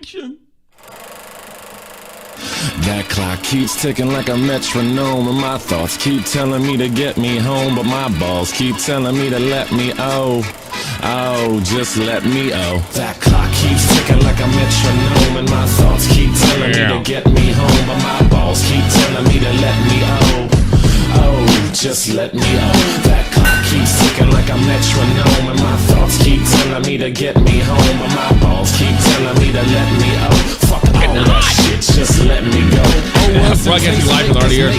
Action. That clock keeps ticking like a metronome, and my thoughts keep telling me to get me home, but my balls keep telling me to let me just let me That clock keeps ticking like a metronome, and my thoughts keep telling me to get me home, but my balls keep telling me to let me just let me That clock keeps ticking like a metronome, and my thoughts keep telling me to get me home, but my balls keep telling me to let me Fuck all that shit, just let me go. Broadcasting live with RDR.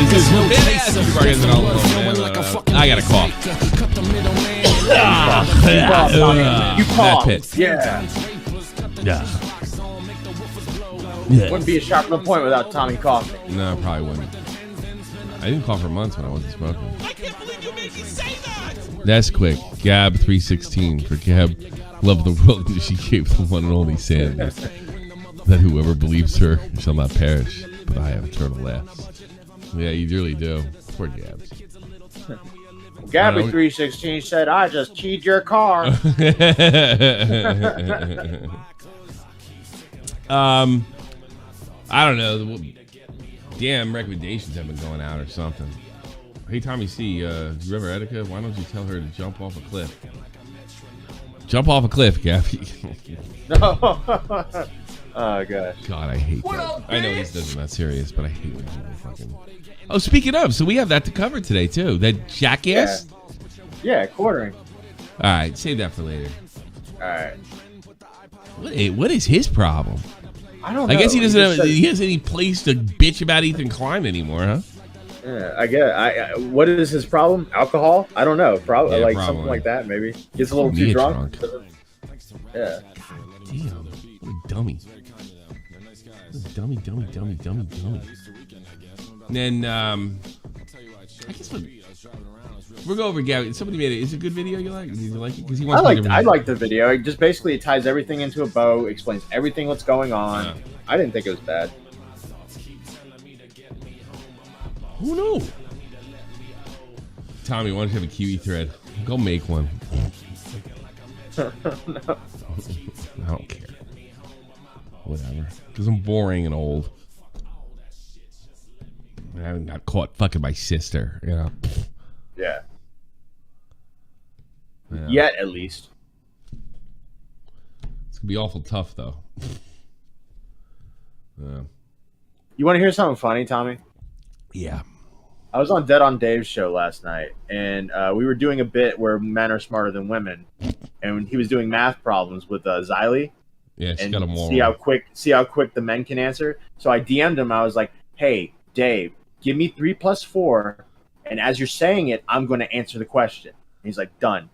I got a cough. You cough. Yeah. Wouldn't be a sharp no point without Tommy coughing. No, probably wouldn't. I didn't cough for months when I wasn't smoking. I can't believe you made me say that. That's quick. Gab316 for Gab. Love the world. She gave the one and only Sanders. That whoever believes her shall not perish, but I have eternal laughs. Yeah, you really do. Poor Gabs. Gabbie316 said, I just keyed your car. I don't know. Damn recommendations have been going out or something. Hey, Tommy C, do you remember Etika? Why don't you tell her to jump off a cliff? Jump off a cliff, Gabby. Oh, gosh. God, I hate that. I know this isn't that serious, but I hate when people fucking... Oh, speaking of, so we have that to cover today, too. That jackass? Yeah, quartering. All right, save that for later. All right. What is his problem? I don't know. I guess he doesn't. He has any place to bitch about Ethan Klein anymore, huh? Yeah, I get. What is his problem? Alcohol? I don't know. Probably Yeah, like probably. something like that. Maybe gets a little too drunk. Yeah. Damn, what a dummy. Dummy. And then I guess we'll go over Gabby. Somebody made it. Is it a good video? You like? Did you like it? Because he wants. I like the video. It just basically ties everything into a bow, explains everything what's going on. Yeah. I didn't think it was bad. Who knew? Tommy, why don't you have a Kiwi thread? Go make one. No. I don't care. Whatever. Because I'm boring and old. I haven't got caught fucking my sister, you know? Yeah. Yeah. Yet, at least. It's going to be awful tough, though. You want to hear something funny, Tommy? Yeah. I was on Dead on Dave's show last night, and we were doing a bit where men are smarter than women, and he was doing math problems with Xylee. Yeah, she's and got them all. see how quick the men can answer. So I DM'd him. I was like, "Hey, Dave, give me 3 + 4, and as you're saying it, I'm going to answer the question." And he's like, "Done."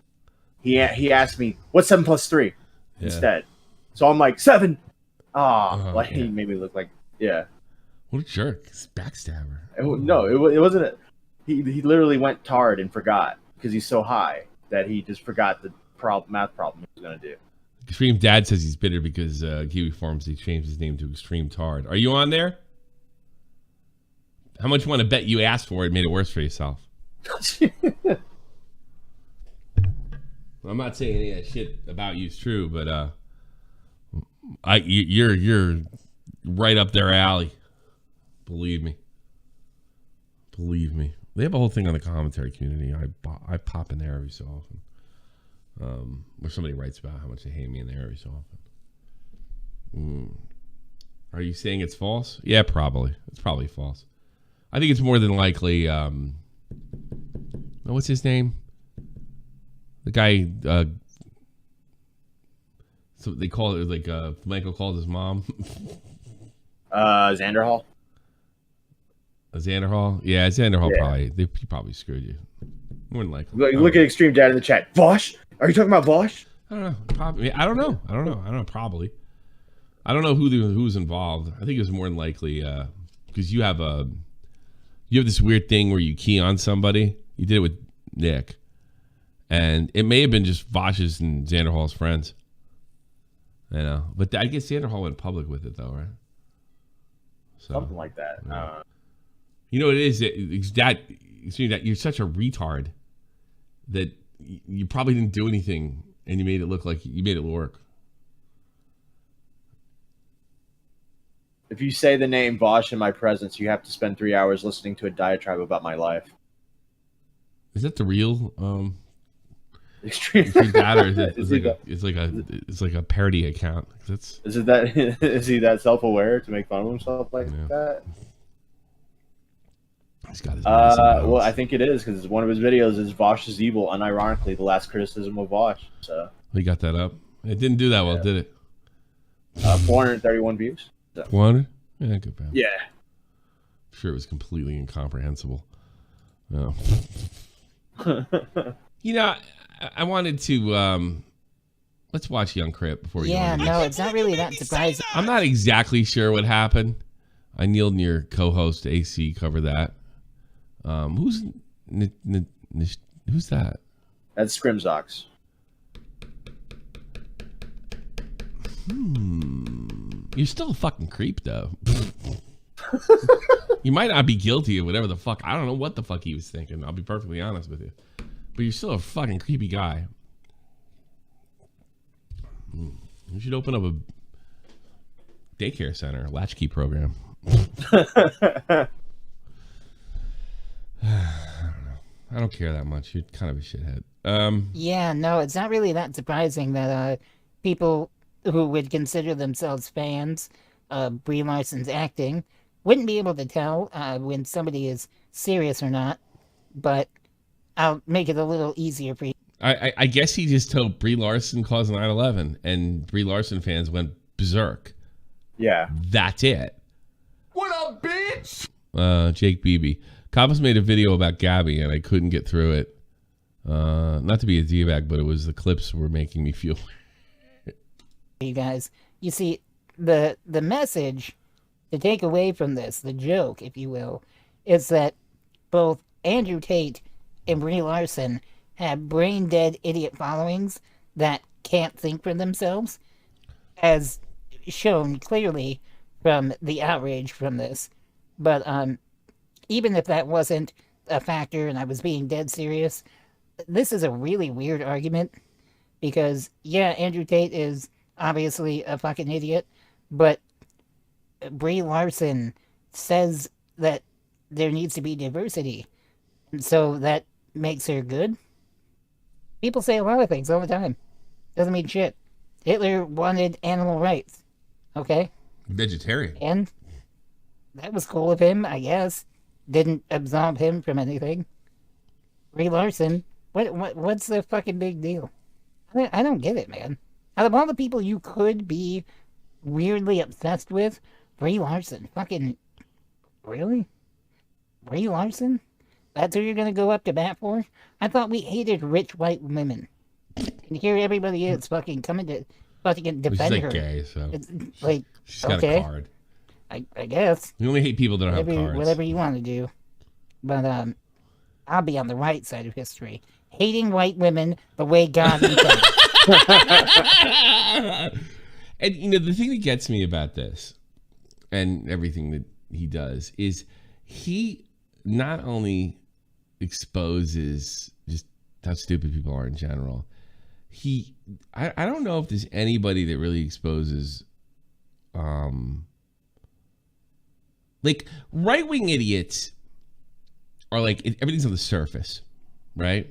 He asked me, "What's 7 + 3?" Instead. So I'm like, 7. He made me look like, yeah. What a jerk! He's a backstabber. It wasn't. He literally went tard and forgot because he's so high that he just forgot the math problem he was going to do. Extreme Dad says he's bitter because Kiwifarms, he changed his name to Extreme Tard. Are you on there? How much you want to bet you asked for it made it worse for yourself? I'm not saying any of that shit about you is true, but you're right up their alley. Believe me. They have a whole thing on the commentary community. I pop in there every so often. Where somebody writes about how much they hate me in there every so often. Are you saying it's false? Yeah, probably. It's probably false. I think it's more than likely. What's his name? The guy. So they call it like Flamenco called his mom. Xander Hall. Xander Hall? Yeah, Xander Hall he probably screwed you. More than likely. Look at Extreme Dad in the chat. Vosh? Are you talking about Vosh? I don't know. Probably. I don't know. Probably. I don't know who's involved. I think it was more than likely because you have this weird thing where you key on somebody. You did it with Nick, and it may have been just Vosh's and Xander Hall's friends. You know, but I guess Xander Hall went public with it though, right? So, something like that. Yeah. You know what it is? It's that you're such a retard that you probably didn't do anything, and you made it look like you made it work. If you say the name Vosh in my presence, you have to spend 3 hours listening to a diatribe about my life. Is that the real Extreme. is that, or is it, it's like a parody account? That's Is he that self-aware to make fun of himself like that? He's got his Well, I think it is because one of his videos is Vosh is evil, unironically the last criticism of Vosh. So he got that up. It didn't do that well, did it? 431 views. So. 400? Yeah, good bad. Yeah. I'm sure it was completely incomprehensible. No. You know, I wanted to let's watch YungCripp before we go into no, this. it's not really that surprising. I'm not exactly sure what happened. I kneeled and your co-host AC cover that. Who's that? That's Scrimzox. You're still a fucking creep, though. You might not be guilty of whatever the fuck. I don't know what the fuck he was thinking. I'll be perfectly honest with you. But you're still a fucking creepy guy. You should open up a daycare center, a latchkey program. I don't care that much. You're kind of a shithead. No, it's not really that surprising that people who would consider themselves fans of Brie Larson's acting wouldn't be able to tell when somebody is serious or not, but I'll make it a little easier for you. I guess he just told Brie Larson caused 9/11, and Brie Larson fans went berserk. Yeah. That's it. What up, bitch? Jake Beebe. Keffals made a video about Gabbie, and I couldn't get through it. Not to be a D-bag, but it was the clips were making me feel You guys, you see, the message to take away from this, the joke, if you will, is that both Andrew Tate and Brie Larson have brain-dead idiot followings that can't think for themselves, as shown clearly from the outrage from this. But even if that wasn't a factor and I was being dead serious, this is a really weird argument because, yeah, Andrew Tate is obviously a fucking idiot, but Brie Larson says that there needs to be diversity, and so that makes her good. People say a lot of things all the time. Doesn't mean shit. Hitler wanted animal rights, okay? vegetarian. And that was cool of him, I guess. Didn't absolve him from anything. Brie Larson, what's the fucking big deal? I don't get it, man. Out of all the people you could be weirdly obsessed with, Brie Larson, fucking, really? Brie Larson? That's who you're gonna go up to bat for? I thought we hated rich white women. And here everybody is fucking coming to fucking defend She's her. like gay, so It's like, she's got okay, a card. I guess. You only hate people that don't have cards. Whatever you want to do. But I'll be on the right side of history. Hating white women the way God intended. And you know, the thing that gets me about this and everything that he does is he not only exposes just how stupid people are in general. I don't know if there's anybody that really exposes like right-wing idiots are like everything's on the surface, right?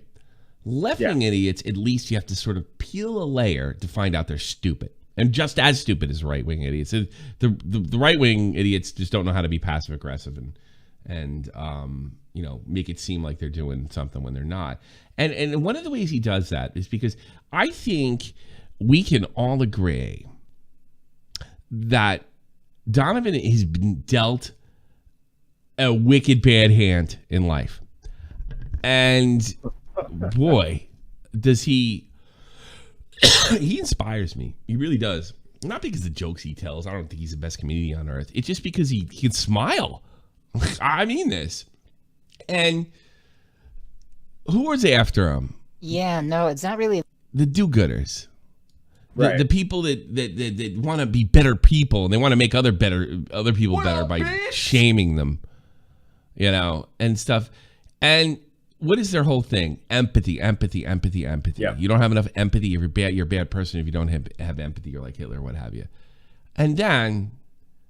Left-wing idiots, at least you have to sort of peel a layer to find out they're stupid. And just as stupid as right-wing idiots. The right-wing idiots just don't know how to be passive-aggressive and you know, make it seem like they're doing something when they're not. And one of the ways he does that is because I think we can all agree that Donovan has been dealt a wicked bad hand in life. And boy, does he inspires me. He really does. Not because of the jokes he tells. I don't think he's the best comedian on earth. It's just because he can smile. I mean this. And who was after him? Yeah, no, it's not really. The do-gooders. Right. The people that want to be better people and they want to make other people better by shaming them, you know, and stuff. And what is their whole thing? Empathy. Yeah. You don't have enough empathy. You're a bad person if you don't have empathy. You're like Hitler, what have you. And then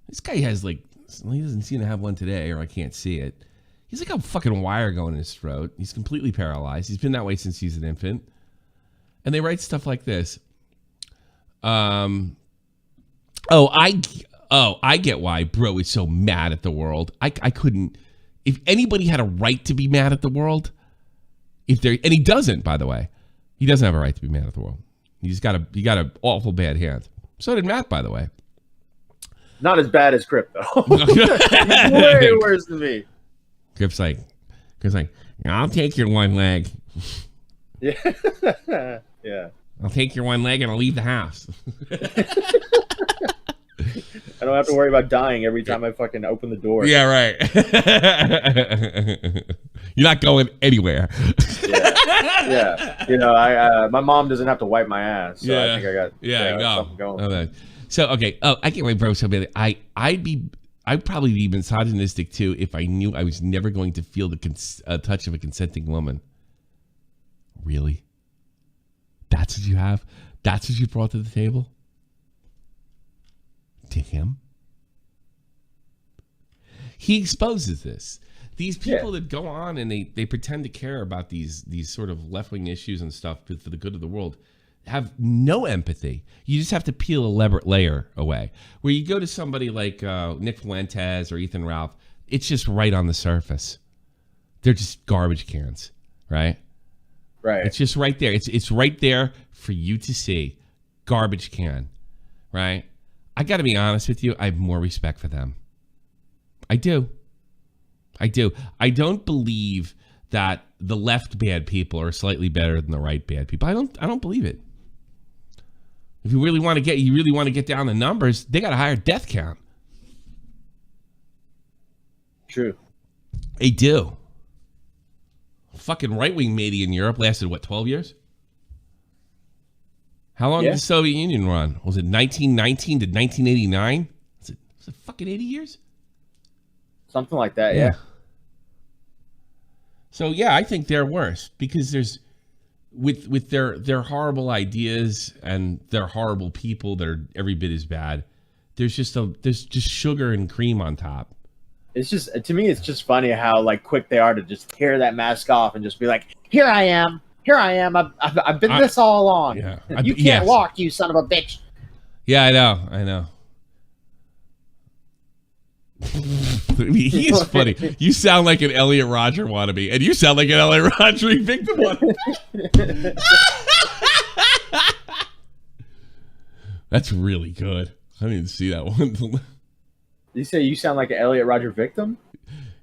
This guy has like, he doesn't seem to have one today, or I can't see it. He's like a fucking wire going in his throat. He's completely paralyzed. He's been that way since he's an infant. And they write stuff like this. I get why bro is so mad at the world. I couldn't. If anybody had a right to be mad at the world, and he doesn't, by the way, he doesn't have a right to be mad at the world. He got an awful bad hand. So did Matt, by the way. Not as bad as Cripp though. Way worse than me. Cripp's like, I'll take your one leg. Yeah. Yeah. I'll take your one leg and I'll leave the house. I don't have to worry about dying every time I fucking open the door. Yeah, right. You're not going anywhere. Yeah. You know, my mom doesn't have to wipe my ass. So I think I got something going. Okay. So, okay. Oh, I can't wait, bro. So bad. I'd probably be misogynistic too if I knew I was never going to feel the touch of a consenting woman. Really? That's what you have? That's what you brought to the table? To him? He exposes this. These people that go on and they pretend to care about these sort of left-wing issues and stuff for the good of the world have no empathy. You just have to peel a elaborate layer away. Where you go to somebody like Nick Fuentes or Ethan Ralph, it's just right on the surface. They're just garbage cans, right? Right. It's just right there. It's right there for you to see. Garbage can, right? I got to be honest with you. I have more respect for them. I do. I don't believe that the left bad people are slightly better than the right bad people. I don't believe it. If you really want to get down the numbers, they got a higher death count. True. They do. Fucking right-wing media in Europe lasted, 12 years? How long did the Soviet Union run? Was it 1919 to 1989? Was it fucking 80 years? Something like that, yeah. So, yeah, I think they're worse because there's, with their horrible ideas and their horrible people that are every bit as bad, there's just sugar and cream on top. It's just, to me, it's just funny how like quick they are to just tear that mask off and just be like, here I am. I've been this all along. Yeah. You can't walk, you son of a bitch. Yeah, I know. He is funny. You sound like an Elliot Rodger wannabe, and you sound like an Elliot Rodger victim wannabe. That's really good. I didn't even see that one. You say you sound like an Elliot Rodger victim?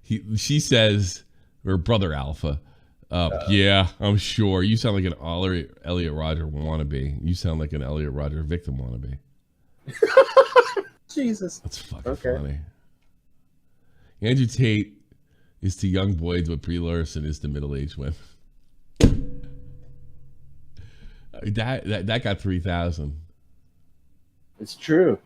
She says, or Brother Alpha. Yeah, I'm sure. You sound like an Elliot Rodger wannabe. You sound like an Elliot Rodger victim wannabe. Jesus. That's fucking funny. Andrew Tate is to young boys what Brie Larson is to middle-aged women. That got 3,000. It's true.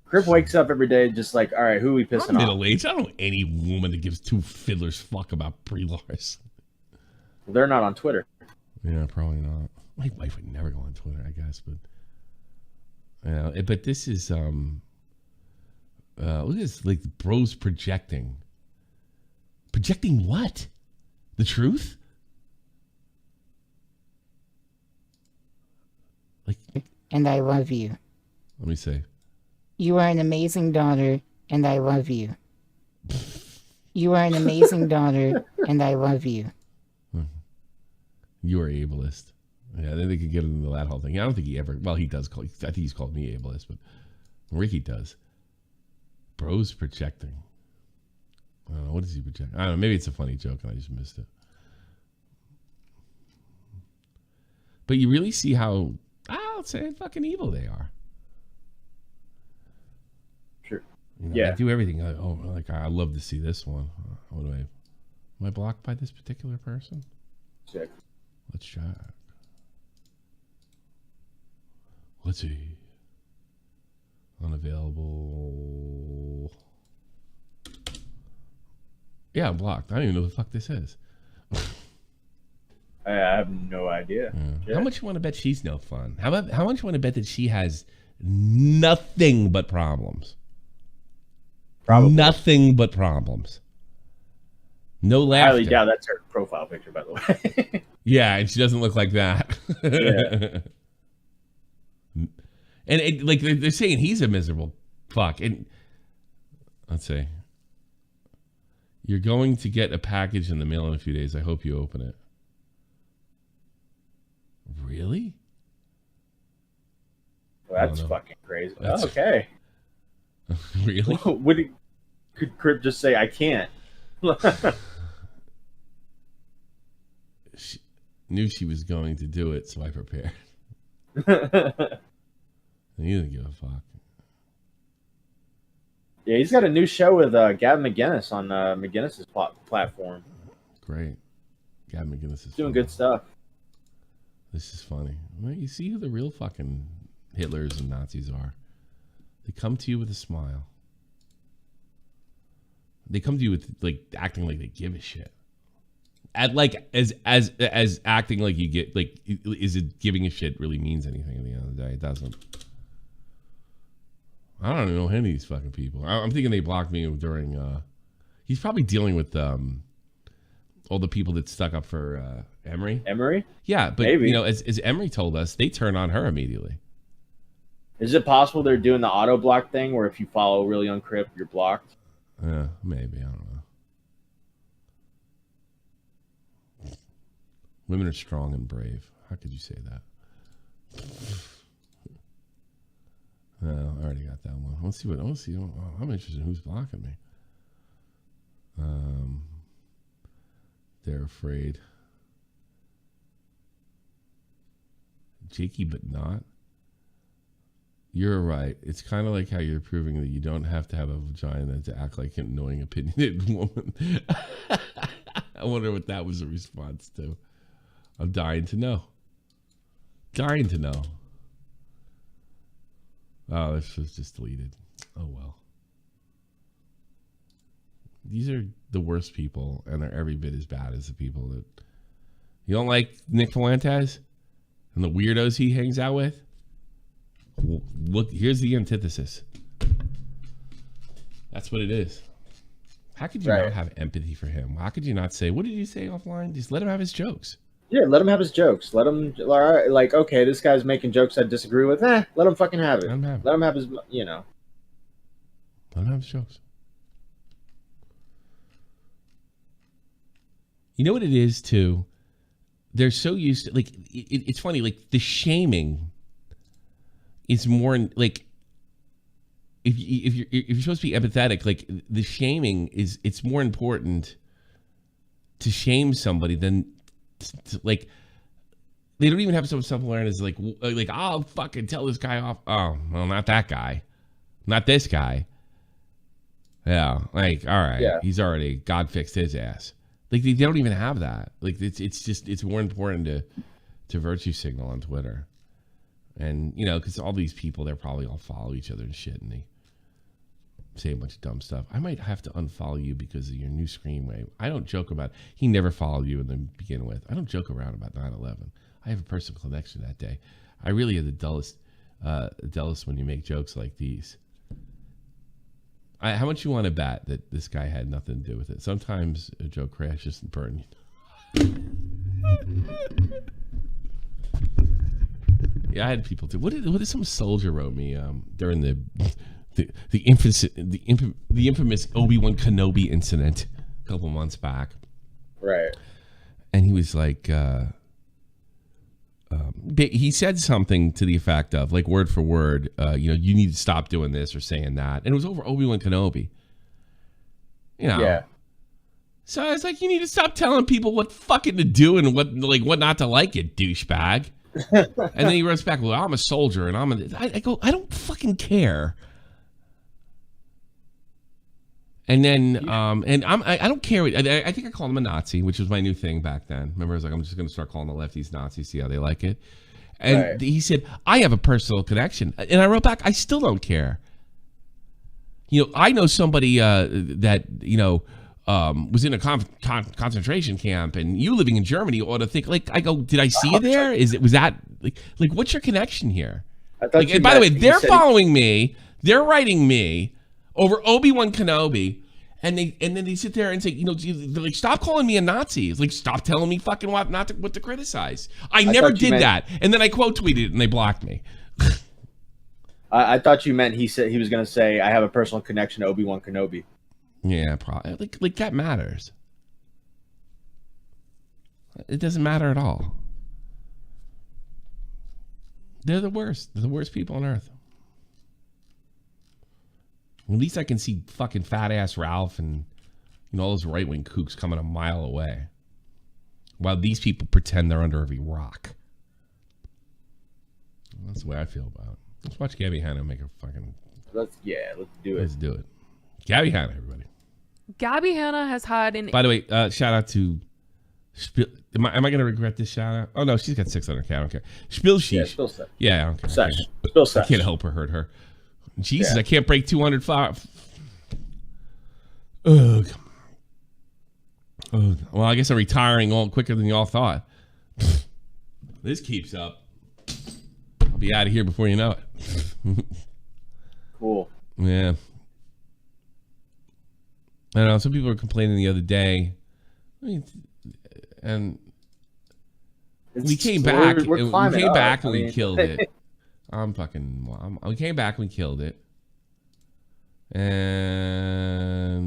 Cripp wakes up every day just like, all right, who are we pissing off? Middle-aged. I don't know any woman that gives two fiddlers fuck about Brie Larson. Well, they're not on Twitter. Yeah, probably not. My wife would never go on Twitter, I guess, but but this is look at this, like bros projecting. Projecting what? The truth? Like, and I love you. Let me see. You are an amazing daughter, and I love you. You are an amazing daughter, and I love you. You are ableist. Yeah, then they could get into that whole thing. I don't think he ever. Well, he does call. I think he's called me ableist, but Ricky does. Bros projecting. I don't know. What does he project? I don't know. Maybe it's a funny joke and I just missed it. But you really see how, I'll say, fucking evil they are. Sure. You know, yeah. They do everything. I love to see this one. What do I? Am I blocked by this particular person? Check. Let's check. Let's see. Unavailable. Yeah, I'm blocked. I don't even know who the fuck this is. I have no idea. Yeah. How much you want to bet she's no fun? How much you want to bet that she has Nothing but problems. Probably. Nothing but problems. No I laughter. highly doubt that's her profile picture, by the way. Yeah, and she doesn't look like that. Yeah. And like they're saying he's a miserable fuck. And let's see. You're going to get a package in the mail in a few days. I hope you open it. Really? Well, that's fucking crazy. Okay. Really? Could Cripp just say, I can't? She knew she was going to do it, so I prepared. He didn't give a fuck. Yeah, he's got a new show with Gavin McGinnis on McGinnis's platform. Great. Gabbie McGinnis is Doing funny. good stuff. This is funny. Well, you see who the real fucking Hitlers and Nazis are. They come to you with a smile. They come to you with like acting like they give a shit. At like as acting like you get like, is it giving a shit really means anything at the end of the day? It doesn't. I don't even know any of these fucking people. I'm thinking they blocked me during. He's probably dealing with all the people that stuck up for Emery. Emery? Yeah, but Maybe. you know, as Emery told us, they turn on her immediately. Is it possible they're doing the auto block thing where if you follow Real YungCripp, you're blocked? Yeah, maybe. I don't know. Women are strong and brave. How could you say that? No, I already got that one. Let's see what. Let's see. I'm interested in who's blocking me. They're afraid. Jakey, but not. You're right. It's kind of like how you're proving that you don't have to have a vagina to act like an annoying, opinionated woman. I wonder what that was a response to. I'm dying to know. Dying to know. Oh, this was just deleted. Oh, well. These are the worst people, and they're every bit as bad as the people that... You don't like Nick Fuentes and the weirdos he hangs out with? Look, here's the antithesis. That's what it is. How could you not have empathy for him? How could you not say, what did you say offline? Just let him have his jokes. Yeah, let him have his jokes. Let him, like, okay, this guy's making jokes I disagree with. Let him fucking have it. Let him have it. Let him have his, you know. Let him have his jokes. You know what it is, too? They're so used to, like, it's funny, like, the shaming is more, like, if you're supposed to be empathetic, like, the shaming is, it's more important to shame somebody than, like, they don't even have some self-awareness, like, I'll fucking tell this guy off. Oh, well, not that guy. Not this guy. Yeah, like, all right. Yeah. He's already, God fixed his ass. Like, they don't even have that. Like, it's just, it's more important to virtue signal on Twitter. And, you know, because all these people, they're probably all follow each other and shit, and they say a bunch of dumb stuff. I might have to unfollow you because of your new screen wave. I don't joke about, he never followed you in the begin with. I don't joke around about 9/11. I have a personal connection that day. I really are the dullest when you make jokes like these. How much you want to bet that this guy had nothing to do with it? Sometimes a joke crashes and burns. Yeah, I had people too. What did some soldier wrote me during the infamous Obi-Wan Kenobi incident a couple months back? Right. And he was like, he said something to the effect of, like, word for word, you know, you need to stop doing this or saying that. And it was over Obi-Wan Kenobi. You know. Yeah. So I was like, you need to stop telling people what fucking to do and what not to like, you douchebag. And then he writes back, well, I'm a soldier and I go, I don't fucking care. And then, I don't care. I think I called him a Nazi, which was my new thing back then. Remember, I was like, I'm just going to start calling the lefties Nazis, see how they like it. And he said, I have a personal connection. And I wrote back, I still don't care. You know, I know somebody that, you know, was in a concentration camp, and you living in Germany ought to think, like, I go, did I see you there? Was that, like, what's your connection here? Like, and by the way, they're following me. They're writing me over Obi-Wan Kenobi. And then they sit there and say, they're like, stop calling me a Nazi. It's like, stop telling me fucking what to criticize. I never did that. And then I quote tweeted it and they blocked me. I thought you meant he was going to say, I have a personal connection to Obi-Wan Kenobi. Yeah, probably. Like that matters. It doesn't matter at all. They're the worst. They're the worst people on earth. At least I can see fucking fat ass Ralph and all those right wing kooks coming a mile away, while these people pretend they're under every rock. That's the way I feel about it. Let's watch Gabbie Hanna make a fucking. Let's do it. Let's do it. Gabbie Hanna, everybody. Gabbie Hanna has had an. By the way, shout out to. Am I going to regret this shout out? Oh no, she's got 600K. I don't care. Spielsheesh. Yeah, Spill Sesh. Yeah, I don't care. Sesh. Spill Sesh. I can't help her hurt her. Jesus, yeah. I can't break 205. Ugh. Ugh. Well, I guess I'm retiring all quicker than y'all thought. This keeps up. I'll be out of here before you know it. Cool. Yeah. I don't know. Some people were complaining the other day. And we came back. We came back and we killed it. We came back and we killed it. And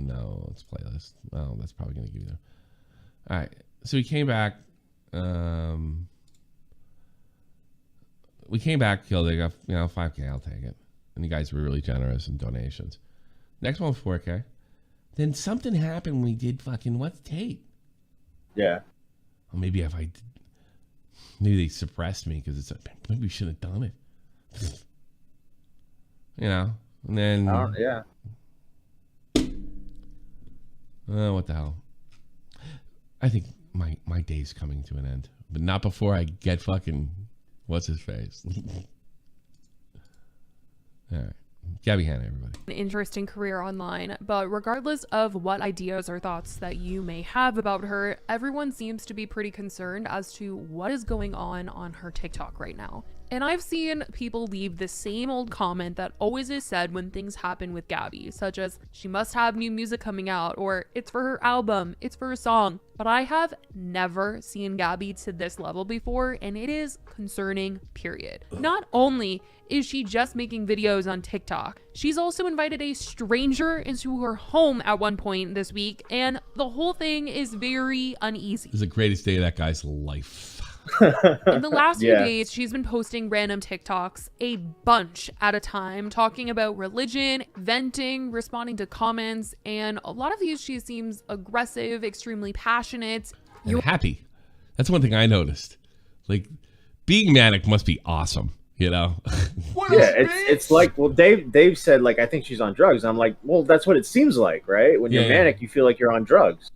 no, let's play this. Oh, that's probably going to give you All right. So we came back. Killed it. Got 5K. I'll take it. And you guys were really generous in donations. Next one, 4K. Then something happened when we did fucking what's Tate? Yeah. Well, maybe they suppressed me because it's like, maybe we should have done it. And then yeah. Oh, what the hell? I think my day's coming to an end, but not before I get fucking what's his face. All right. Gabbie Hanna, everybody. An interesting career online, but regardless of what ideas or thoughts that you may have about her, everyone seems to be pretty concerned as to what is going on her TikTok right now. And I've seen people leave the same old comment that always is said when things happen with Gabbie, such as she must have new music coming out, or it's for her album, it's for a song. But I have never seen Gabbie to this level before, and it is concerning, period. Not only is she just making videos on TikTok, she's also invited a stranger into her home at one point this week, and the whole thing is very uneasy. This is the greatest day of that guy's life. In the last few days, she's been posting random TikToks, a bunch at a time, talking about religion, venting, responding to comments, and a lot of these she seems aggressive, extremely passionate. And happy. That's one thing I noticed. Like, being manic must be awesome, Yeah, it's like, well, Dave said, like, I think she's on drugs. I'm like, well, that's what it seems like, right? When you're manic, you feel like you're on drugs.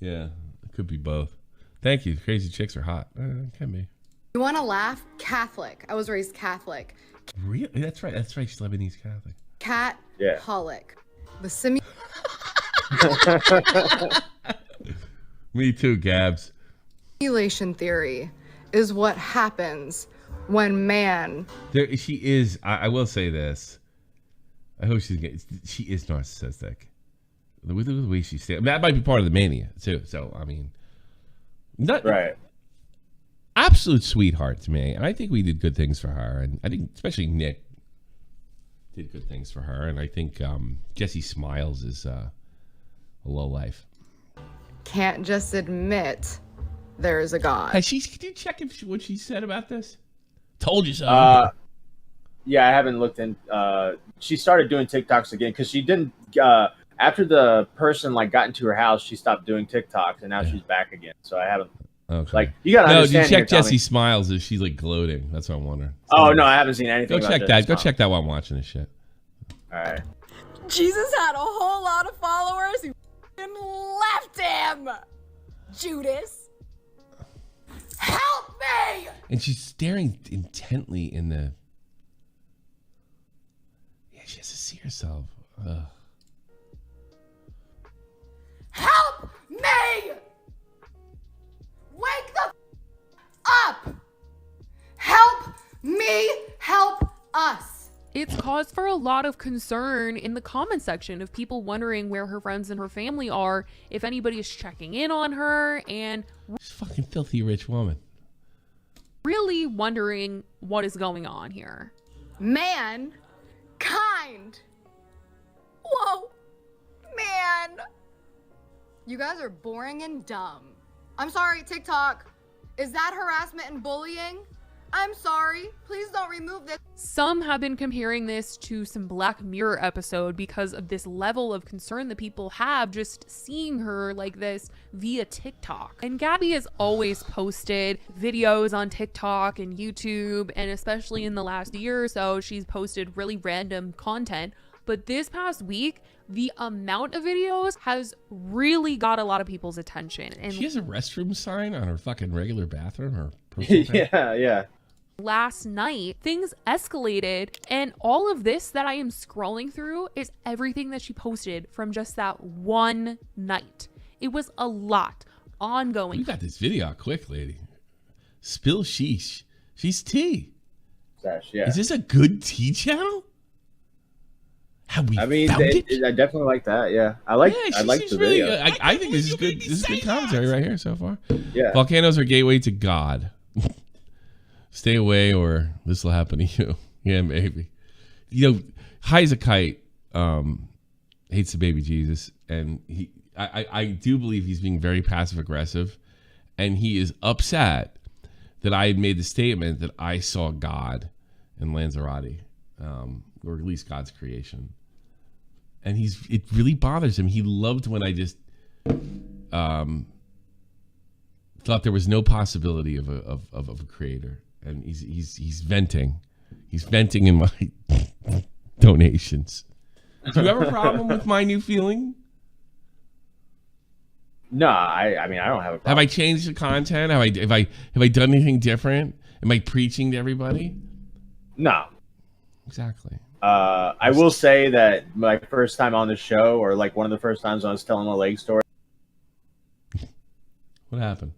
Yeah, it could be both. Thank you. Crazy chicks are hot. It can be. You want to laugh? Catholic. I was raised Catholic. Really? That's right. She's Lebanese Catholic. Catholic. Me too, Gabs. Simulation theory is what happens when man. She is. I will say this. I hope she is narcissistic. The way she said that might be part of the mania too. So I mean. Right. Absolute sweetheart to me. And I think we did good things for her. And I think especially Nick did good things for her. And I think Jesse Smiles is a low life. Can't just admit there is a God. Did you check what she said about this? Told you so. Yeah, I haven't looked in. She started doing TikToks again because she didn't. After the person got into her house, she stopped doing TikToks, and now she's back again. So I haven't. Okay. You gotta understand. No, you check Jesse Smiles. Is she gloating? That's what I'm wondering. No, I haven't seen anything. Go check that. Go check that while I'm watching this shit. All right. Jesus had a whole lot of followers who left him. Judas, help me! And she's staring intently in the. Yeah, she has to see herself. Ugh. Help me! Wake the up! me help us. It's caused for a lot of concern in the comment section of people wondering where her friends and her family are, if anybody is checking in on her, and She's a fucking filthy rich woman. really wondering what is going on here. Man, kind. Whoa, man. You guys are boring and dumb. I'm sorry, TikTok. Is that harassment and bullying? I'm sorry. Please don't remove this. Some have been comparing this to some Black Mirror episode because of this level of concern that people have just seeing her like this via TikTok. And Gabbie has always posted videos on TikTok and YouTube, and especially in the last year or so, she's posted really random content. But this past week, the amount of videos has really got a lot of people's attention. And She has a restroom sign on her fucking regular bathroom. Her personal thing. Yeah. last night, things escalated, and all of this that I am scrolling through is everything that she posted from just that one night. It was a lot ongoing. You got this video out quick, lady. Spill sheesh. She's tea. Sesh, yeah. Is this a good tea channel? Have we I mean, found it? I definitely like that. Yeah, I like she's the really video. good. I think this is good. This is good commentary right here so far. Yeah. Volcanoes are gateway to God. Stay away, or this will happen to you. Yeah, maybe. You know, high as a kite. Hates the baby Jesus, and I do believe he's being very passive aggressive, and he is upset that I had made the statement that I saw God in Lanzarote, or at least God's creation. And it really bothers him. He loved when I just thought there was no possibility of a creator, and he's venting. He's venting in my donations. Do you have a problem with my new feeling? No, I mean, I don't have a problem. Have I changed the content? Have I done anything different? Am I preaching to everybody? No. Exactly. I will say that my first time on the show, or like one of the first times I was telling a leg story. What happened?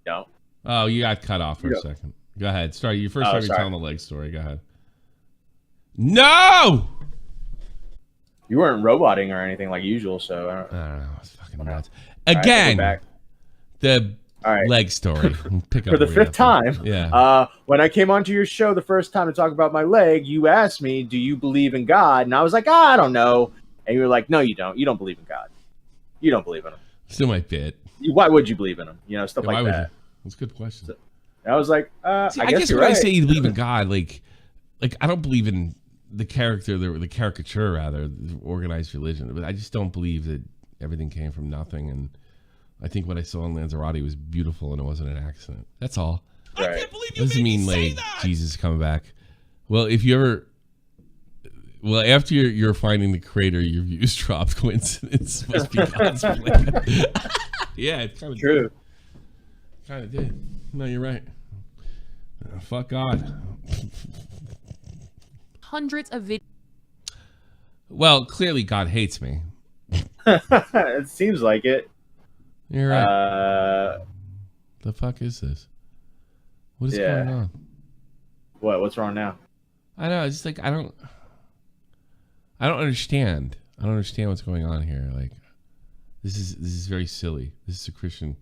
No. Oh, you got cut off for a second. Go ahead. Start your first time you're telling the leg story. Go ahead. No! You weren't roboting or anything like usual, so I don't know. It's fucking nuts. All Again, right, the leg story. Pick up for the where you fifth time. Yeah. When I came onto your show the first time to talk about my leg, you asked me, "Do you believe in God?" And I was like, I don't know. And you were like, "No, you don't. You don't believe in God. You don't believe in him." Still my bit. Why would you believe in him? You know, stuff like that. That's a good question. So, I was like, See, I guess you're when right. I say you believe in God, like I don't believe in the character, the caricature rather, the organized religion. But I just don't believe that everything came from nothing. And I think what I saw in Lanzarote was beautiful, and it wasn't an accident. That's all. Right. I can't believe you doesn't mean like Jesus coming back. Well, if you ever, after you're finding the creator, your views dropped. Coincidence must be God's plan. Yeah, it's kind of true. Kind of did. No, you're right. Fuck God. Hundreds of videos. Well, clearly God hates me. It seems like it. You're right. The fuck is this? What is going on? What's wrong now? I know. It's just like I don't understand. I don't understand what's going on here. Like, this is very silly. This is a Christian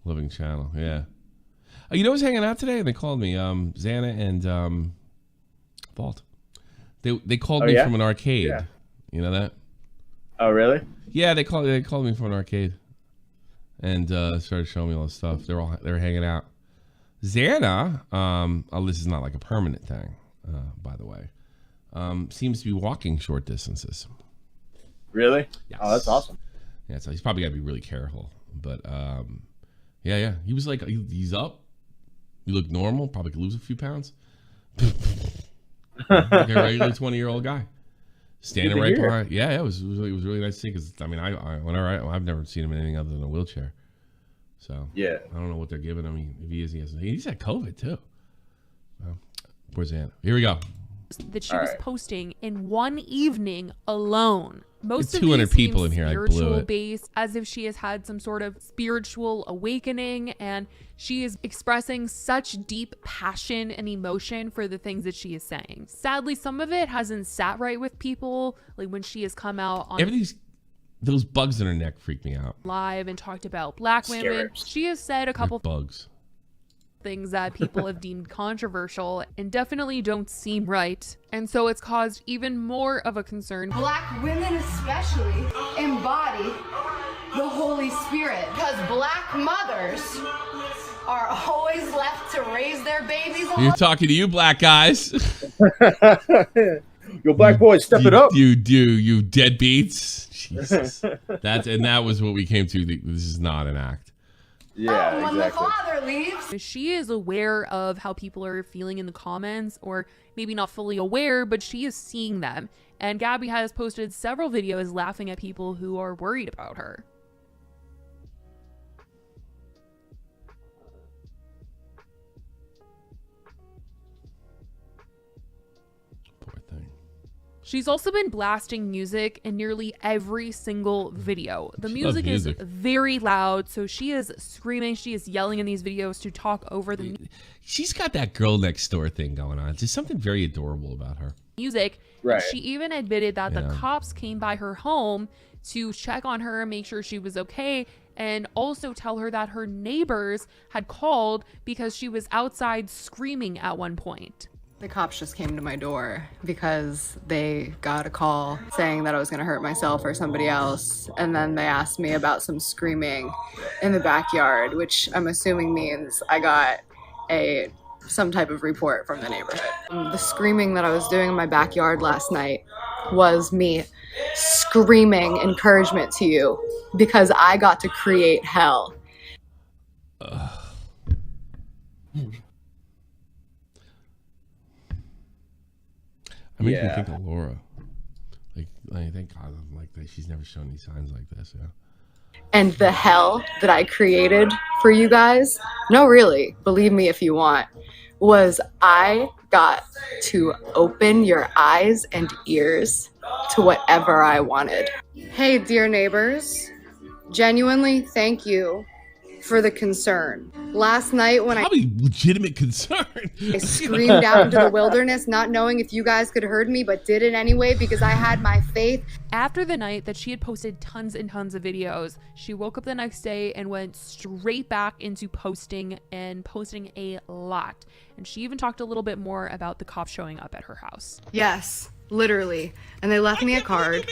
loving channel. Yeah. Oh, you know who's hanging out today? And they called me. Xana and Vault. They called me from an arcade. Yeah. You know that? Oh, really? Yeah, they called me from an arcade, and started showing me all this stuff. They were hanging out. Xana, this is not like a permanent thing, by the way. Seems to be walking short distances. Really? Yes. Oh, that's awesome. Yeah, so he's probably got to be really careful. But yeah. He was like, he's up. You look normal. Probably could lose a few pounds. Like a regular 20-year-old guy. Standing right behind. Yeah, it was really nice to see, because I mean, I've never seen him in anything other than a wheelchair. So yeah, I don't know what they're giving him. If he has, he's had COVID too. Poor Xana. Here we go. that she was posting in one evening alone. Most of 200 these people seem in here. I blew spiritual it. based, as if she has had some sort of spiritual awakening, and she is expressing such deep passion and emotion for the things that she is saying. Sadly, some of it hasn't sat right with people, like when she has come out on Those bugs in her neck freak me out. live and talked about black women. Scarabs. She has said a couple Bugs. things that people have deemed controversial and definitely don't seem right. And so it's caused even more of a concern. Black women especially embody the Holy Spirit because black mothers are always left to raise their babies You're alone. talking to you, black guys. Yo, black boys, step it up. You deadbeats. Jesus. That was what we came to. This is not an act. Yeah, When the exactly. father leaves, She is aware of how people are feeling in the comments, or maybe not fully aware, but she is seeing them. And Gabbie has posted several videos laughing at people who are worried about her. Poor thing. She's also been blasting music in nearly every single video. The She loves music music. is very loud, so she is screaming, she is yelling in these videos to talk over the She's got that girl next door thing going on. There's something very adorable about her. music. Right. She even admitted that the Yeah. cops came by her home to check on her, make sure she was okay, and also tell her that her neighbors had called because she was outside screaming at one point. The cops just came to my door because they got a call saying that I was going to hurt myself or somebody else. And then they asked me about some screaming in the backyard, which I'm assuming means I got some type of report from the neighborhood. The screaming that I was doing in my backyard last night was me screaming encouragement to you because I got to create hell. I mean, you Yeah. think of Laura. Like, thank God, like that. She's never shown any signs like this. Yeah. And the hell that I created for you guys, no, really, believe me if you want, was I got to open your eyes and ears to whatever I wanted. Hey, dear neighbors, genuinely thank you for the concern. Last night when Probably legitimate concern. I screamed out into the wilderness, not knowing if you guys could heard me, but did it anyway because I had my faith. After the night that she had posted tons and tons of videos, she woke up the next day and went straight back into posting a lot. And she even talked a little bit more about the cops showing up at her house. Yes, literally. And they left me a card.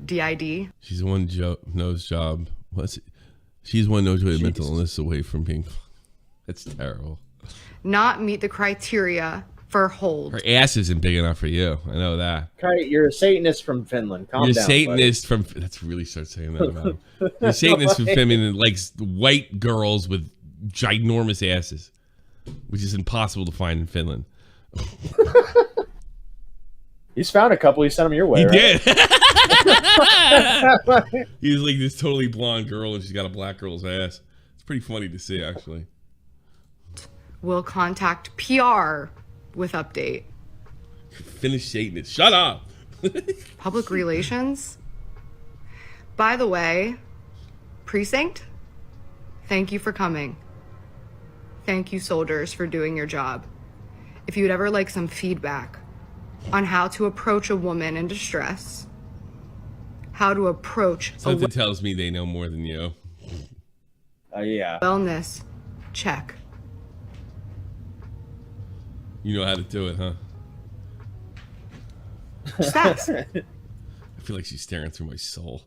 DID. She's one nose job. She's one nose with mental illness away from being. That's terrible. Not meet the criteria for hold. Her ass isn't big enough for you. I know that. Kai, you're a Satanist from Finland. Calm You're a down. Satanist from. Let's really start saying that about him. You're a Satanist from Finland and likes white girls with ginormous asses, which is impossible to find in Finland. He's found a couple. He sent them your way. He right? did. He's like this totally blonde girl, and she's got a black girl's ass. It's pretty funny to see, actually. Will contact PR with update. Finnish Satanist. Shut up. Public relations. By the way, precinct, thank you for coming. Thank you, soldiers, for doing your job. If you'd ever like some feedback on how to approach a woman in distress, how to approach Something tells me they know more than you. Yeah. wellness check. You know how to do it, huh? Just ask. I feel like she's staring through my soul.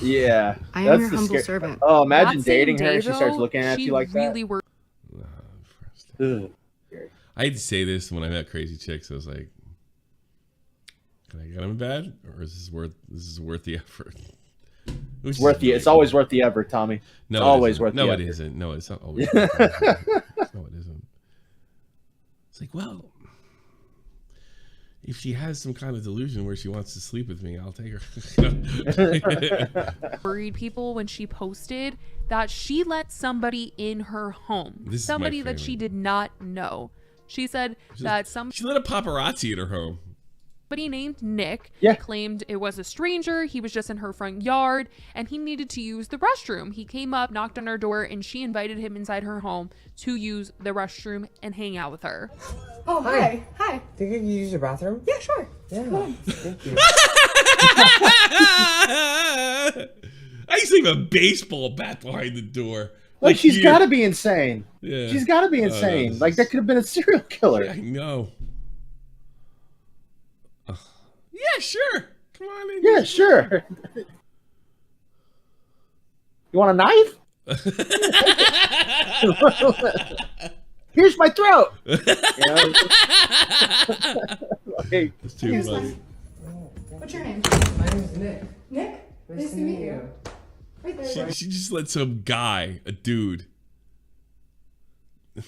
Yeah. I am That's your the humble scare- servant. Oh, imagine That same dating her day, and she starts though, looking at she you like really that. Ugh. I hate to say this when I met crazy chicks. I was like, "Can I get them in bed, or is this worth the effort?" It's worth the. It's always worth the effort, Tommy. No, it's it always isn't. worth No, the it effort. isn't. No, it's not always. Worth the effort. No, it isn't. It's like, well, if she has some kind of delusion where she wants to sleep with me, I'll take her. Worried people when she posted that she let somebody in her home, This is my somebody that she favorite. did not know. She said that She let a paparazzi in her home. somebody named Nick Yeah. claimed it was a stranger. He was just in her front yard and he needed to use the restroom. He came up, knocked on her door, and she invited him inside her home to use the restroom and hang out with her. Oh, hi. Hi. Think you can use your bathroom? Yeah, sure. Yeah. Thank you. I used to leave a baseball bat behind the door. Like she's you. got to be insane. Yeah. She's got to be insane. Like that could have been a serial killer. I know. Yeah, sure. Come on in. Yeah, sure. You want a knife? Here's my throat. You know? Like, It's too funny. What's your name? My name's Nick. Nick? Nice to meet you. Right there. She just let some guy, a dude. That's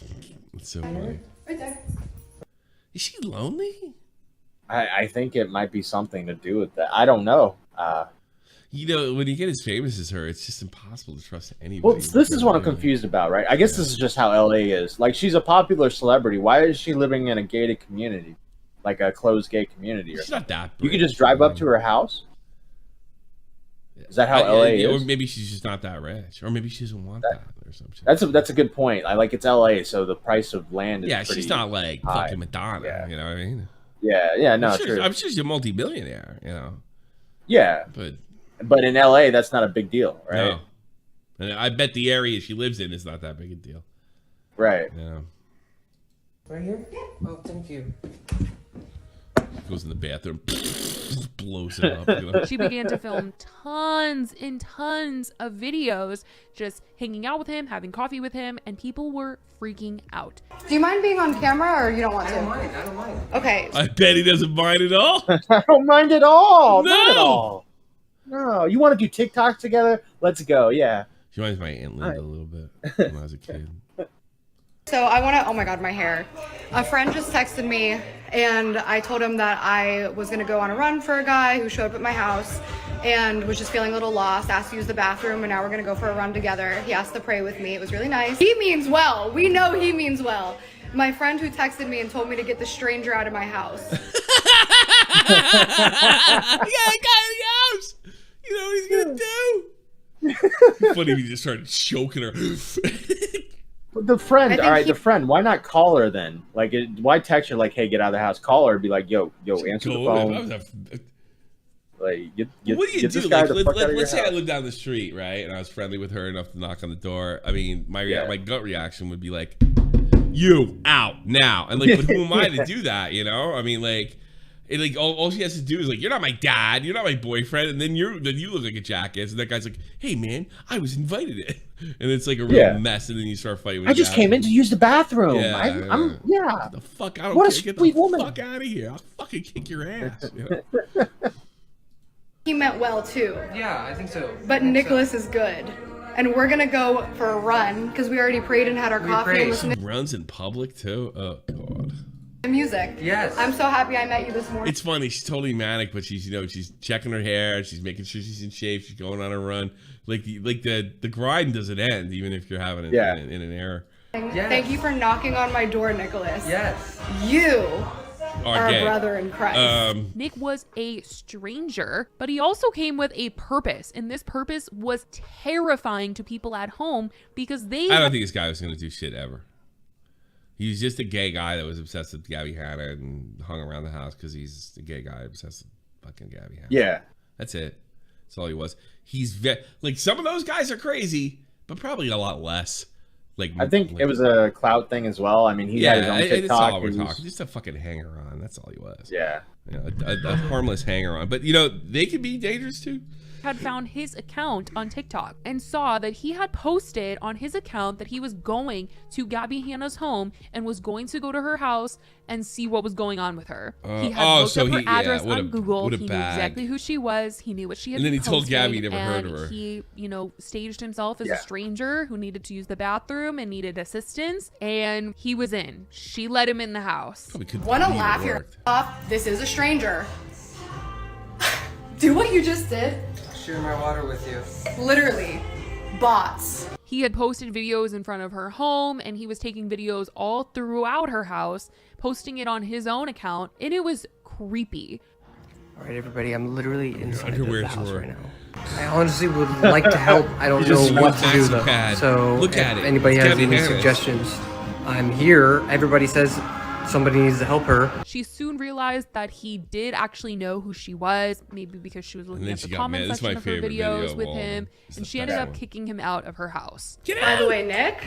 so funny. Right there. Is she lonely? I think it might be something to do with that. I don't know. You know, when you get as famous as her, it's just impossible to trust anybody. Well, this is what I'm confused about, right? I guess this is just how LA is. Like, she's a popular celebrity. Why is she living in a gated community? Like a closed gay community? She's not that You rich. can just drive up to her house? Is that how LA is? Or maybe she's just not that rich. Or maybe she doesn't want that or something. That's a good point. I like it's LA, so the price of land is Yeah, pretty she's not like high. fucking Madonna. Yeah. You know what I mean? Yeah, no, I'm sure, true. I'm sure she's a multi-billionaire, you know. Yeah, but in LA, that's not a big deal, right? No. And I bet the area she lives in is not that big a deal. Right. Yeah. Right here? Oh, thank you. Goes in the bathroom, blows it up. You know? She began to film tons and tons of videos just hanging out with him, having coffee with him, and people were freaking out. Do you mind being on camera or you don't want to? I don't mind. Okay. I bet he doesn't mind at all. I don't mind at all. No. Not at all. No, you want to do TikTok together? Let's go. Yeah. She reminds me of my Aunt Linda a little bit when I was a kid. So I want to, oh my God, my hair. A friend just texted me and I told him that I was going to go on a run for a guy who showed up at my house and was just feeling a little lost, asked to use the bathroom, and now we're going to go for a run together. He asked to pray with me. It was really nice. He means well. We know he means well. My friend who texted me and told me to get the stranger out of my house. Yeah, I got in the house. You know what he's going to do? Funny if he just started choking her. But the friend, think all right, the friend. Why not call her then? Like, why text her like, "Hey, get out of the house"? Call her, be like, "Yo, answer the phone." Like, get What do you get do? this guy Like, the fuck out of your let's say I house. lived down the street, right? And I was friendly with her enough to knock on the door. I mean, my gut reaction would be like, "You out now!" And like, but who am I to do that? You know? I mean, like, all she has to do is like, "You're not my dad. You're not my boyfriend." And then you look like a jackass. And that guy's like, "Hey, man, I was invited in." And it's like a real mess. And then you start fighting with I just came in to use the bathroom. I'm Get the fuck out! What a Get sweet the woman. fuck out of here! I'll fucking kick your ass. You know? He meant well too. Yeah, I think so. But Nicholas is good. And we're going to go for a run because we already prayed and had our coffee and listened to Runs in public too. Oh god. music. Yes. I'm so happy I met you this morning. It's funny. She's totally manic, but she's she's checking her hair. She's making sure she's in shape. She's going on a run. Like the grind doesn't end even if you're having it in an error. Yes. Thank you for knocking on my door, Nicholas. Yes. You are gay. a brother in Christ. Nick was a stranger, but he also came with a purpose, and this purpose was terrifying to people at home because they I don't think this guy was going to do shit ever. He was just a gay guy that was obsessed with Gabbie Hanna and hung around the house because he's a gay guy obsessed with fucking Gabbie Hanna. Yeah. That's it. That's all he was. He's like some of those guys are crazy, but probably a lot less. Like I think it was a clout thing as well. I mean, he had his own TikTok. That's all we're talking. Just a fucking hanger on. That's all he was. Yeah. You know, a harmless hanger on. But you know, they could be dangerous too. had found his account on TikTok and saw that he had posted on his account that he was going to Gabbie Hanna's home and was going to go to her house and see what was going on with her. He had looked up her address on Google. He knew exactly who she was. He knew what she had And then he posted, told Gabbie he never heard of her. He, you know, staged himself as a stranger who needed to use the bathroom and needed assistance, and he was in. She let him in the house. Want to laugh your off? This is a stranger. Do what you just did. Share my water with you. Literally. bots. He had posted videos in front of her home, and he was taking videos all throughout her house, posting it on his own account, and it was creepy. All right, everybody, I'm literally inside underwear the house drawer. right now. I honestly would like to help. I don't know what to do though. Pad. So Look if at it. anybody It's has Gabbie any Hanna. suggestions, I'm here. Everybody says somebody needs to help her. She soon realized that he did actually know who she was, maybe because she was looking then at she the got comment mad. This is section my of her favorite video videos of with all of him, them. It's and the she ended best up one. kicking him out of her house. By the way, Nick,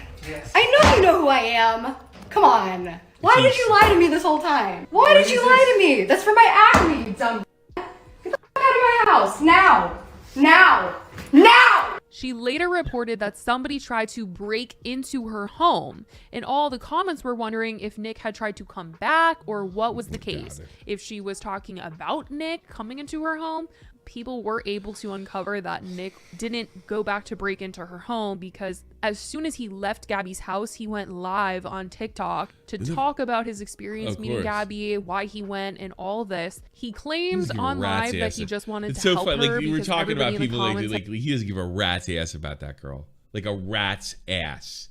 I know you know who I am. Come on. Why did you lie to me this whole time? Why did you lie to me? That's for my acne, you dumb. Get the fuck out of my house now. Now. Now. She later reported that somebody tried to break into her home, and all the comments were wondering if Nick had tried to come back or what was the case. If she was talking about Nick coming into her home, people were able to uncover that Nick didn't go back to break into her home because as soon as he left Gabbie's house, he went live on TikTok to talk about his experience meeting Gabbie, why he went, and all this. He claims on live that he just wanted to help her. Like we were because talking about everybody in the people like comments he doesn't give a rat's ass about that girl, like a rat's ass.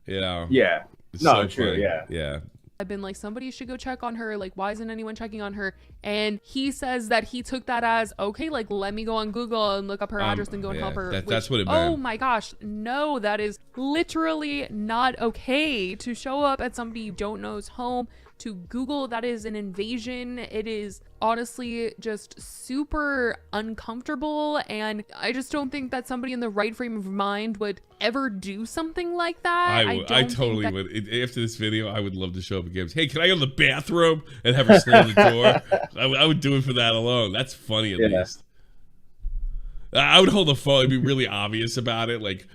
You know? Yeah. It's No, so true. funny. Yeah. Yeah. I've been like, somebody should go check on her. Like, why isn't anyone checking on her? And he says that he took that as, okay, like, let me go on Google and look up her address and go and help her. That's what it Oh meant. my gosh. No, that is literally not okay to show up at somebody you don't know's home. To Google, that is an invasion. It is honestly just super uncomfortable, and I just don't think that somebody in the right frame of mind would ever do something like that. I totally would. After this video, I would love to show up at games. Hey, can I go to the bathroom and have her slam the door? I would do it for that alone. That's funny at least. I would hold the phone and be really obvious about it. Like,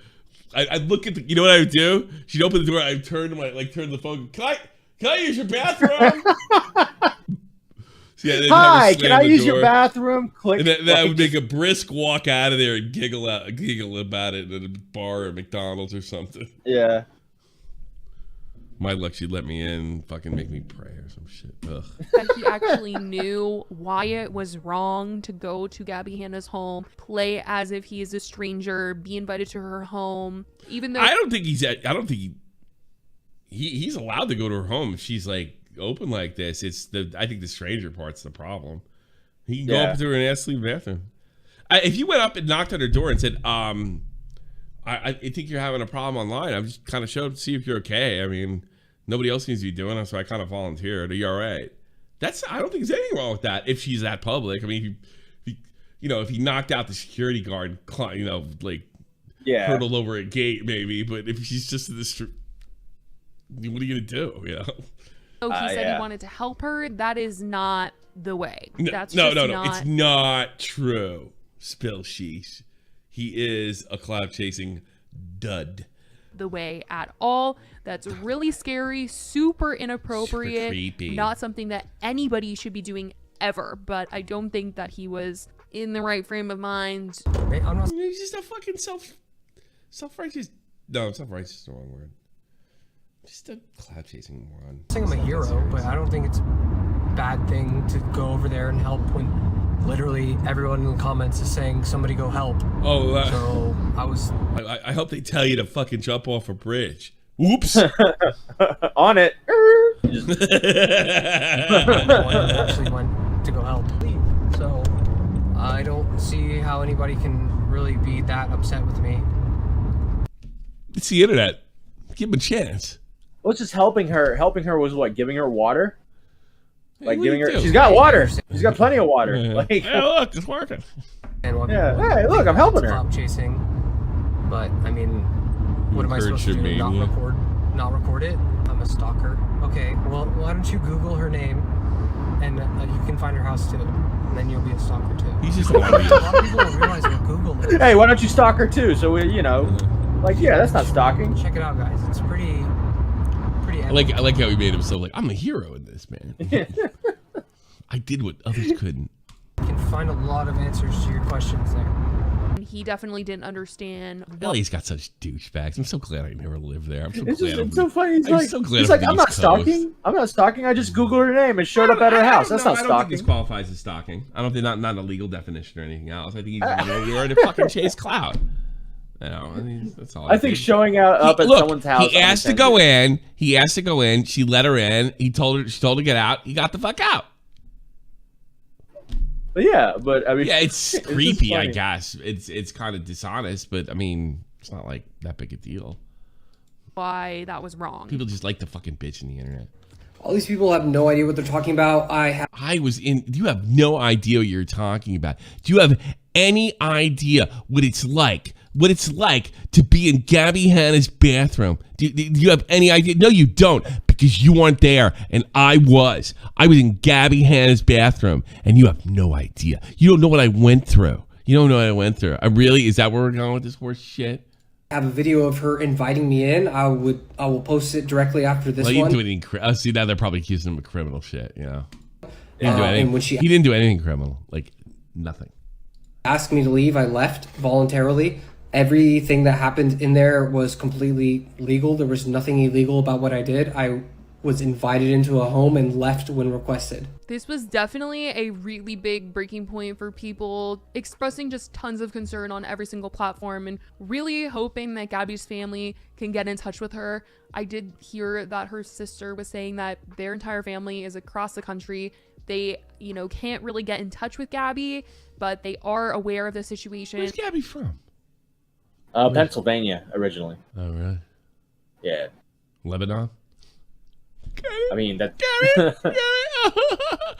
I'd look at the, you know what I would do? She'd open the door. I'd turn to turn to the phone. Can I use your bathroom? So yeah, Hi, can I use your bathroom? Click. And then I would make a brisk walk out of there and giggle about it at a bar or McDonald's or something. Yeah. My luck, she'd let me in, fucking make me pray or some shit. Ugh. That he actually knew why it was wrong to go to Gabbie Hanna's home, play as if he is a stranger, be invited to her home, even though I don't think he's allowed to go to her home if she's like open like this. I think the stranger part's the problem. He can go up to her and ask to leave the bathroom. If you went up and knocked on her door and said, I think you're having a problem online. I'm just kind of showed up to see if you're okay. I mean, nobody else seems to be doing it, so I kind of volunteered. Are you all right? I don't think there's anything wrong with that if she's that public. I mean, if he knocked out the security guard, hurdled over a gate maybe, but if she's just in the street, what are you going to do, you know? he said he wanted to help her. That is not the way. No, That's no. not... It's not true. Spill sheesh. He is a cloud chasing dud. The way at all. That's really scary, super inappropriate, super creepy. Not something that anybody should be doing ever. But I don't think that he was in the right frame of mind. He's just a fucking self-righteous. No, self-righteous is the wrong word. Just a cloud chasing moron. I think I'm a hero, but I don't think it's a bad thing to go over there and help when literally everyone in the comments is saying somebody go help. Oh, so I hope they tell you to fucking jump off a bridge. Whoops. On it. actually went to go help. So I don't see how anybody can really be that upset with me. It's the internet. Give him a chance. Well, it's just helping her. Helping her was what? Giving her water? Like What giving do you her. do? She's got water. She's got plenty of water. Yeah. Like, Hey, look, it's working. Yeah. Hey, look, I'm helping her. Clout chasing, but I mean, what am I supposed to do? Not record it? I'm a stalker. Okay, well, why don't you Google her name, and you can find her house too, and then you'll be a stalker too. He's just a lot of people don't realize what Google is. Hey, why don't you stalk her too? So we, like, yeah, that's not stalking. Check it out, guys. It's pretty. I like how he made himself like, I'm a hero in this, man. I did what others couldn't. You can find a lot of answers to your questions there. He definitely didn't understand. LA's got such douchebags. I'm so glad I never lived there. I'm so It's, glad. it's so funny. I'm so glad He's I'm like, I'm from not the East stalking. Coast. I'm not stalking. I just Googled her name and showed up at her house. That's not I don't think stalking. this qualifies as stalking. I don't think not a legal definition or anything else. I think he's we're to fucking chase clout. No, I mean, that's all. I think showing up at someone's house. He asked to go in. He asked to go in. She let her in. She told her to get out. He got the fuck out. Yeah, but I mean, yeah, it's creepy. I guess it's kind of dishonest, but I mean, it's not like that big a deal. Why that was wrong. People just like to fucking bitch in the internet. All these people have no idea what they're talking about. You have no idea what you're talking about. Do you have any idea what it's like? What it's like to be in Gabbie Hanna's bathroom? Do you have any idea? No, you don't, because you weren't there, and I was. I was in Gabbie Hanna's bathroom, and you have no idea. You don't know what I went through. You don't know what I went through. Is that where we're going with this horse shit? I have a video of her inviting me in. I will post it directly after this one. See, now they're probably accusing him of criminal shit. You know, he didn't do anything criminal. Like nothing. Asked me to leave. I left voluntarily. Everything that happened in there was completely legal. There was nothing illegal about what I did. I was invited into a home and left when requested. This was definitely a really big breaking point for people, expressing just tons of concern on every single platform and really hoping that Gabbie's family can get in touch with her. I did hear that her sister was saying that their entire family is across the country. They, can't really get in touch with Gabbie, but they are aware of the situation. Where's Gabbie from? Pennsylvania originally. Oh, really? Yeah. Lebanon? I mean, that.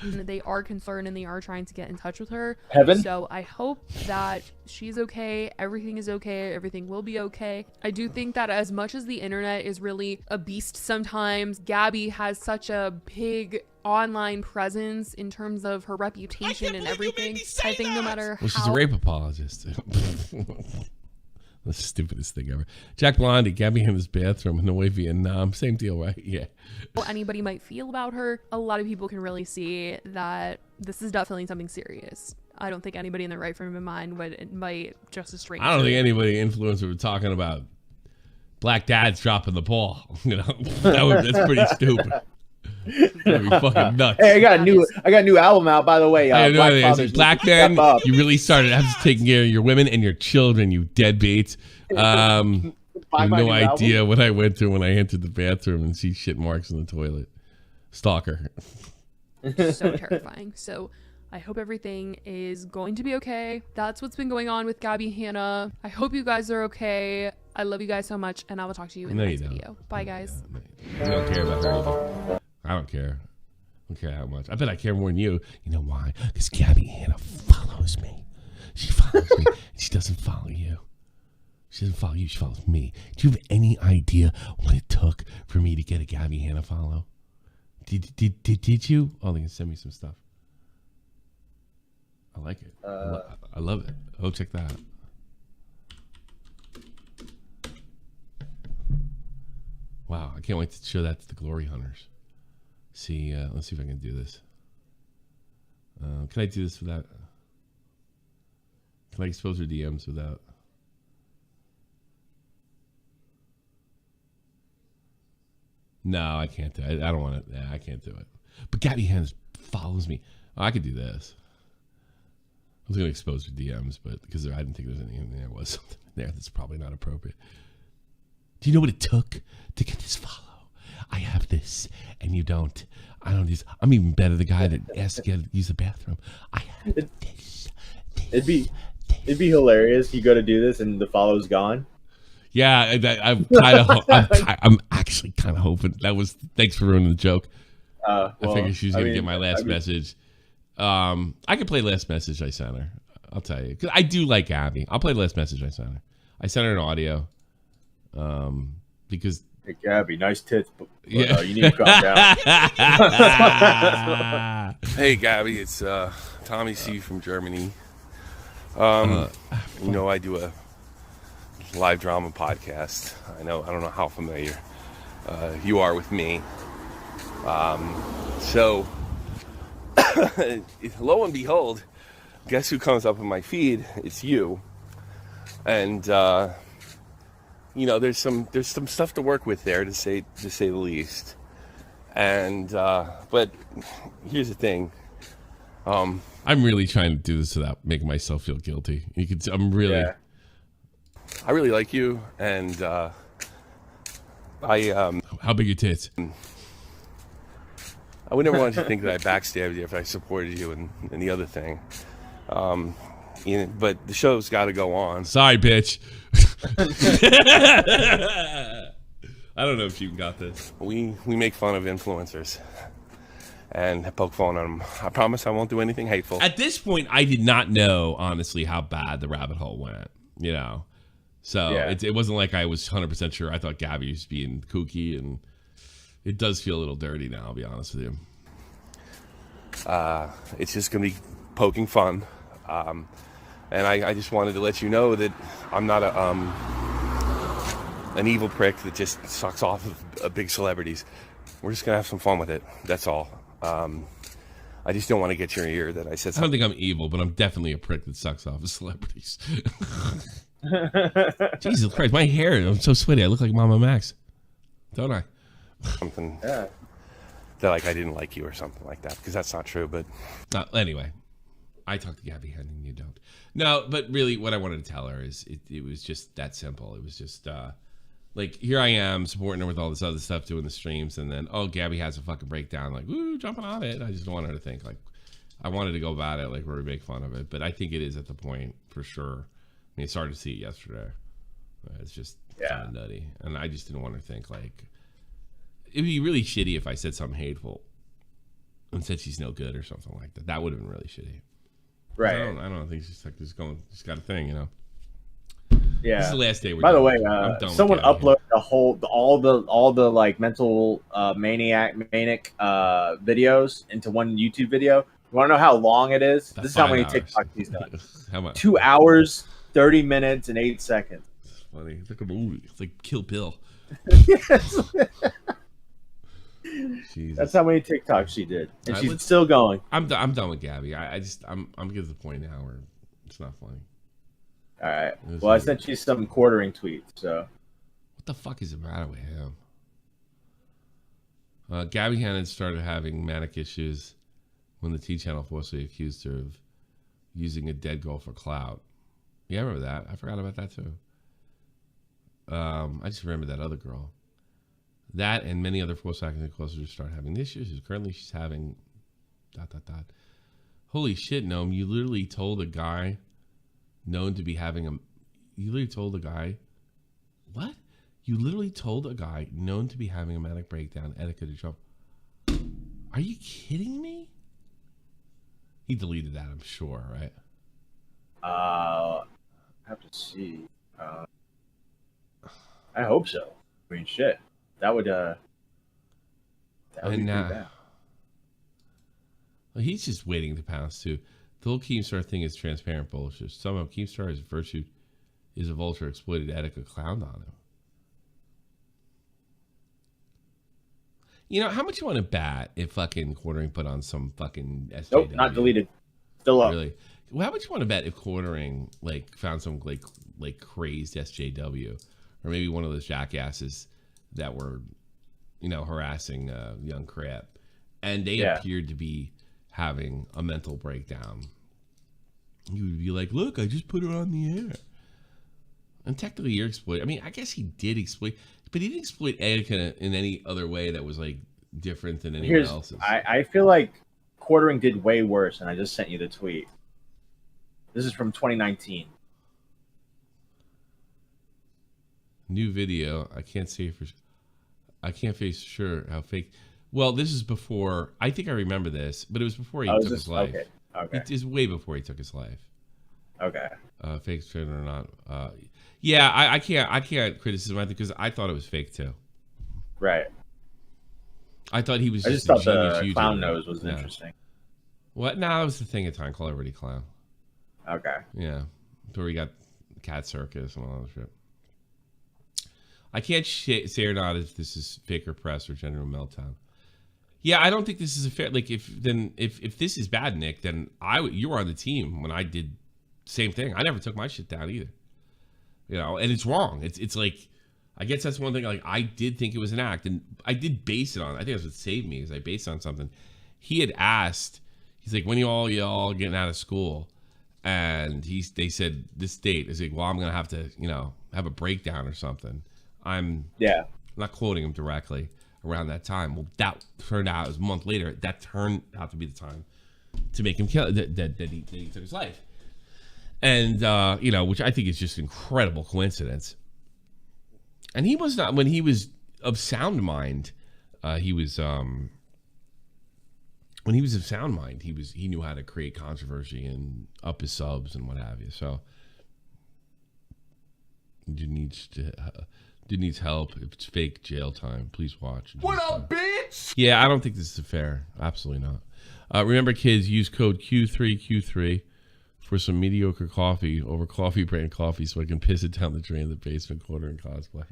They are concerned and they are trying to get in touch with her. Heaven? So I hope that she's okay. Everything is okay. Everything will be okay. I do think that as much as the internet is really a beast sometimes, Gabbie has such a big online presence in terms of her reputation and everything. I think no matter how. She's a rape apologist. The stupidest thing ever. Jack Blondie, Gabbie Hanna's bathroom in Hanoi, Vietnam. Same deal, right? Yeah. Anybody might feel about her. A lot of people can really see that this is definitely something serious. I don't think anybody in their right frame of mind would invite just a stranger. I don't think anybody influencer was talking about black dads dropping the ball. That's pretty stupid. That'd be fucking nuts. Hey, I got a new album out, by the way. Black men, you really started taking care of your women and your children, you deadbeats. I have no idea what I went through when I entered the bathroom and see shit marks in the toilet. Stalker. So terrifying. So I hope everything is going to be okay. That's what's been going on with Gabbie Hanna. I hope you guys are okay. I love you guys so much, and I will talk to you in the next video. Bye, guys. You don't care about her either. I don't care. I don't care how much. I bet I care more than you. You know why? Because Gabbie Hanna follows me. She follows me. She doesn't follow you. She doesn't follow you. She follows me. Do you have any idea what it took for me to get a Gabbie Hanna follow? Did you? Oh, they can send me some stuff. I like it. I love it. Oh, check that out. Wow, I can't wait to show that to the Glory Hunters. See, let's see if I can do this. Can I do this without? Can I expose her DMs without? No, I can't do it. I don't want it. Yeah, I can't do it. But Gabbie Hanna follows me. Oh, I could do this. I was going to expose her DMs, but because I didn't think there was anything there. Was something there that's probably not appropriate. Do you know what it took to get this follow? I have this, and you don't. I don't use. I'm even better the guy that asked to use the bathroom. I have this. It'd be hilarious. You go to do this, and the follow's gone. Yeah, I'm actually kind of hoping that was. Thanks for ruining the joke. I figured she was gonna get my last message. I could play last message I sent her. I'll tell you, because I do like Gabbie. I'll play the last message I sent her. I sent her an audio. Because hey, Gabbie, nice tits, but you need to calm down. Hey, Gabbie, it's Tommy C from Germany. I do a live drama podcast. I don't know how familiar you are with me. So, lo and behold, guess who comes up in my feed? It's you. And there's some stuff to work with there, to say the least. And but here's the thing. I'm really trying to do this without making myself feel guilty. I'm really. I really like you, and how big your tits? I would never want you to think that I backstabbed you if I supported you in the other thing. But the show's got to go on. Sorry, bitch. I don't know if you got this. We make fun of influencers and poke fun on them. I promise I won't do anything hateful. At this point, I did not know, honestly, how bad the rabbit hole went, you know? So it wasn't like I was 100% sure. I thought Gabbie was being kooky, and it does feel a little dirty now, I'll be honest with you. It's just going to be poking fun. And I just wanted to let you know that I'm not an evil prick that just sucks off of big celebrities. We're just going to have some fun with it. That's all. I just don't want to get your ear that I said something. I don't think I'm evil, but I'm definitely a prick that sucks off of celebrities. Jesus Christ, my hair, I'm so sweaty. I look like Mama Max. Don't I? Something that like I didn't like you or something like that, because that's not true. But anyway, I talked to Gabbie Hanna and you don't. No, but really what I wanted to tell her is it was just that simple. It was just like, here I am supporting her with all this other stuff, doing the streams, and then, oh, Gabbie has a fucking breakdown, like, woo, jumping on it. I just don't want her to think, like, I wanted to go about it, like, where we make fun of it. But I think it is at the point, for sure. I mean, I started to see it yesterday. It's just kind of nutty. And I just didn't want her to think, like, it'd be really shitty if I said something hateful and said she's no good or something like that. That would have been really shitty. Right. I don't think she's like, just got a thing, you know? Yeah. This is the last day. By the way, someone uploaded all the like mental manic videos into one YouTube video. You want to know how long it is? This is how many TikToks he's done. How much? 2 hours, 30 minutes, and 8 seconds. It's funny. It's like a movie. It's like Kill Bill. Yes. That's how many TikToks she did, and she's still going. I'm done with Gabbie. I'm getting to the point now where it's not funny. All right. Well, I sent you some quartering tweets. So, what the fuck is the matter with him? Gabbie Hanna started having manic issues when the T Channel falsely accused her of using a dead girl for clout. Yeah, I remember that. I forgot about that too. I just remember that other girl. That and many other false acting closer to start having issues. Currently, she's having ... Holy shit, Gnome! You literally told a guy known to be having a... You literally told a guy... What? You literally told a guy known to be having a manic breakdown etiquette to jump. Are you kidding me? He deleted that, I'm sure, right? I have to see. I hope so. I mean, shit. That would be pretty bad. Well, he's just waiting to pounce too. The whole Keemstar thing is transparent bullshit. Somehow Keemstar's virtue is a vulture exploited etiquette clowned on him. You know, how much you want to bat if fucking Quartering put on some fucking SJW? Nope, not deleted. Still up. Really? Well, how much you want to bet if Quartering like found some like crazed SJW, or maybe one of those jackasses that were, you know, harassing YungCripp, and they appeared to be having a mental breakdown. You would be like, look, I just put her on the air. And technically you're exploiting. I mean, I guess he did exploit, but he didn't exploit etiquette in any other way that was like different than anyone else's. I feel like Quartering did way worse, and I just sent you the tweet. This is from 2019. New video. I can't say for... I can't face sure how fake... Well, this is before... I think I remember this, but it was before he took his life. Okay. It is way before he took his life. Okay. Fake or not. Yeah, I can't criticize him because I thought it was fake too. Right. I thought he was. I just thought the clown nose was interesting. What? No, that was the thing at the time. Call everybody clown. Okay. Yeah, where we got cat circus and all that shit. I can't say or not if this is fake or press or general meltdown. Yeah, I don't think this is a fair. Like, if this is bad, Nick, then you were on the team when I did the same thing. I never took my shit down either. You know, and it's wrong. It's like, I guess that's one thing. Like, I did think it was an act, and I did base it on. I think that's what saved me, is I based it on something. He had asked. He's like, when you all getting out of school, And they said this date is like, well, I'm gonna have to, have a breakdown or something. I'm not quoting him directly around that time. Well, that turned out, it was a month later, that turned out to be the time to make him kill that he took his life. And which I think is just incredible coincidence. And he was not, when he was of sound mind, he knew how to create controversy and up his subs and what have you. So dude needs help. If it's fake jail time, please watch. What up, bitch? Yeah, I don't think this is fair. Absolutely not. Remember, kids, use code Q3Q3 for some mediocre coffee over Coffee Brand coffee, so I can piss it down the drain in the basement corner in cosplay.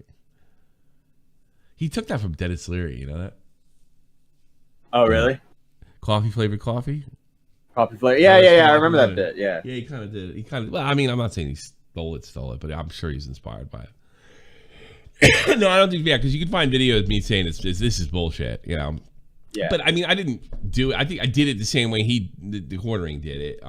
He took that from Dennis Leary. You know that? Oh, really? Coffee flavored coffee. Coffee flavor. Yeah. I remember that bit. Yeah. Yeah, he kind of did it. Well, I mean, I'm not saying he stole it, but I'm sure he's inspired by it. No, I don't think, because you can find videos of me saying this is bullshit, Yeah. But I mean, I didn't do it. I think I did it the same way the Quartering did it.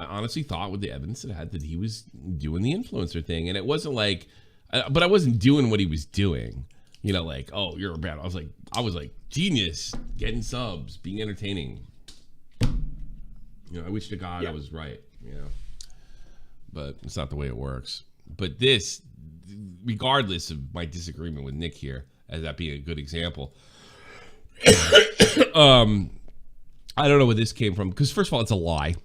I honestly thought with the evidence it had that he was doing the influencer thing, and it wasn't like, but I wasn't doing what he was doing. Like, oh, you're a bad. I was like genius, getting subs, being entertaining. I wish to God I was right. But it's not the way it works. But this, regardless of my disagreement with Nick here, as that being a good example, I don't know where this came from. Because first of all, it's a lie.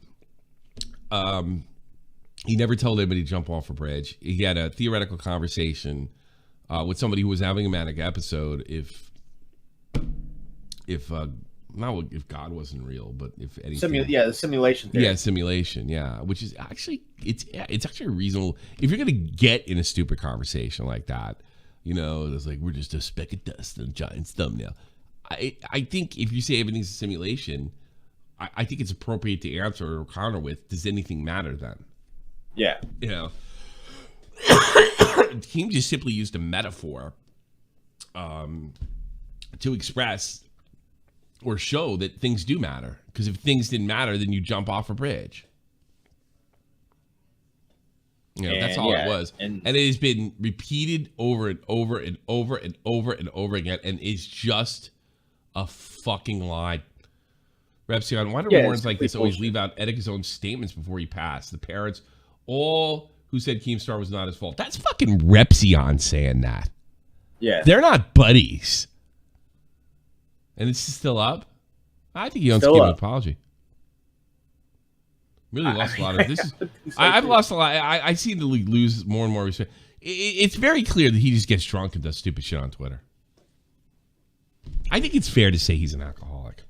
He never told anybody to jump off a bridge. He had a theoretical conversation with somebody who was having a manic episode. If not if God wasn't real, but if anything, the simulation theory. Yeah, simulation. Yeah, which is actually it's actually reasonable if you're gonna get in a stupid conversation like that. It's like we're just a speck of dust on a giant's thumbnail. I think if you say everything's a simulation, I think it's appropriate to answer or counter with, does anything matter then? Yeah. Keem just simply used a metaphor to express or show that things do matter. Because if things didn't matter, then you jump off a bridge. That's all it was. And it has been repeated over and over and over and over and over again. And it's just a fucking lie. Repsion, why do warrants like this always leave out Edic's own statements before he passed? The parents, all who said Keemstar was not his fault. That's fucking Repsion saying that. Yeah. They're not buddies. And it's still up? I think he owns to give an apology. Really lost a lot of this. I've lost a lot. I seem to lose more and more respect. It's very clear that he just gets drunk and does stupid shit on Twitter. I think it's fair to say he's an alcoholic.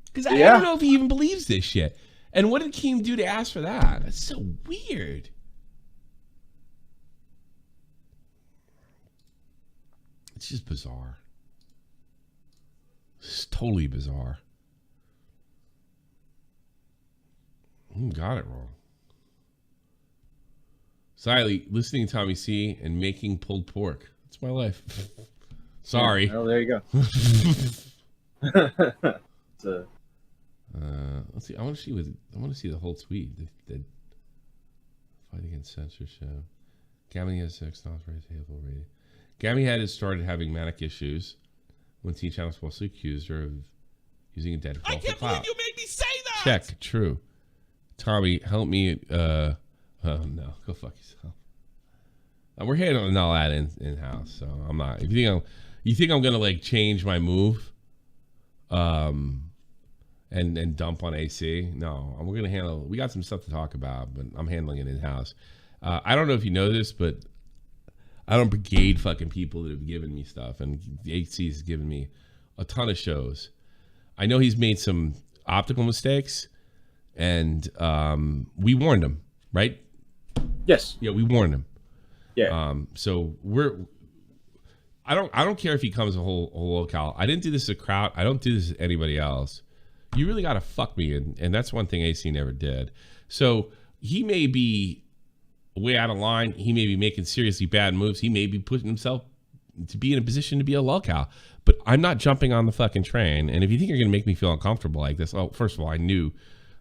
Because I don't know if he even believes this shit. And what did Keem do to ask for that? That's so weird. It's just bizarre. It's totally bizarre. Who got it wrong? Siley, listening to Tommy C and making pulled pork. That's my life. Sorry. Oh, there you go. Let's see. I want to see the whole tweet. The fight against censorship. Gabbie has sex, not hateful rating. Gabbie had started having manic issues when Teen Challenge falsely accused her of using a dead call for clout. I can't believe you made me say that. Check. True. Tommy, help me. Oh no, go fuck yourself. We're handling all that in house, so I'm not. If you think I'm gonna like change my move, and dump on AC, no, we're gonna handle. We got some stuff to talk about, but I'm handling it in house. I don't know if you know this, but I don't brigade fucking people that have given me stuff, and the AC has given me a ton of shows. I know he's made some optical mistakes. And we warned him, right? Yes. Yeah, we warned him. Yeah. So I don't care if he comes a whole locale. I didn't do this to Kraut. I don't do this to anybody else. You really got to fuck me, and that's one thing AC never did. So he may be way out of line. He may be making seriously bad moves. He may be putting himself to be in a position to be a lolcow. But I'm not jumping on the fucking train. And if you think you're going to make me feel uncomfortable like this, oh, first of all, I knew,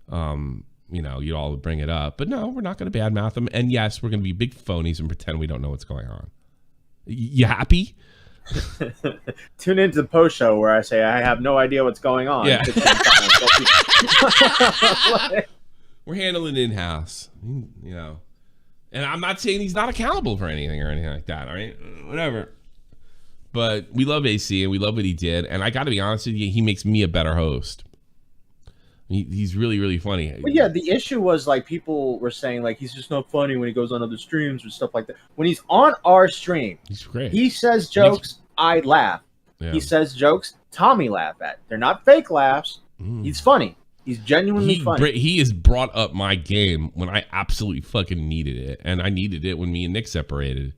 you know, you all would bring it up. But no, we're not going to badmouth them. And yes, we're going to be big phonies and pretend we don't know what's going on. You happy? Tune into the post show where I say I have no idea what's going on. Yeah. We're handling in-house, you know. And I'm not saying he's not accountable for anything or anything like that, all right? Whatever. But we love AC and we love what he did. And I got to be honest with you, he makes me a better host. He's really, really funny. But yeah, the issue was like people were saying like he's just not funny when he goes on other streams or stuff like that. When he's on our stream, he's great. He says jokes, I laugh. Yeah. He says jokes, Tommy laugh at. They're not fake laughs. He's funny. He's genuinely funny. He has brought up my game when I absolutely fucking needed it. And I needed it when me and Nick separated.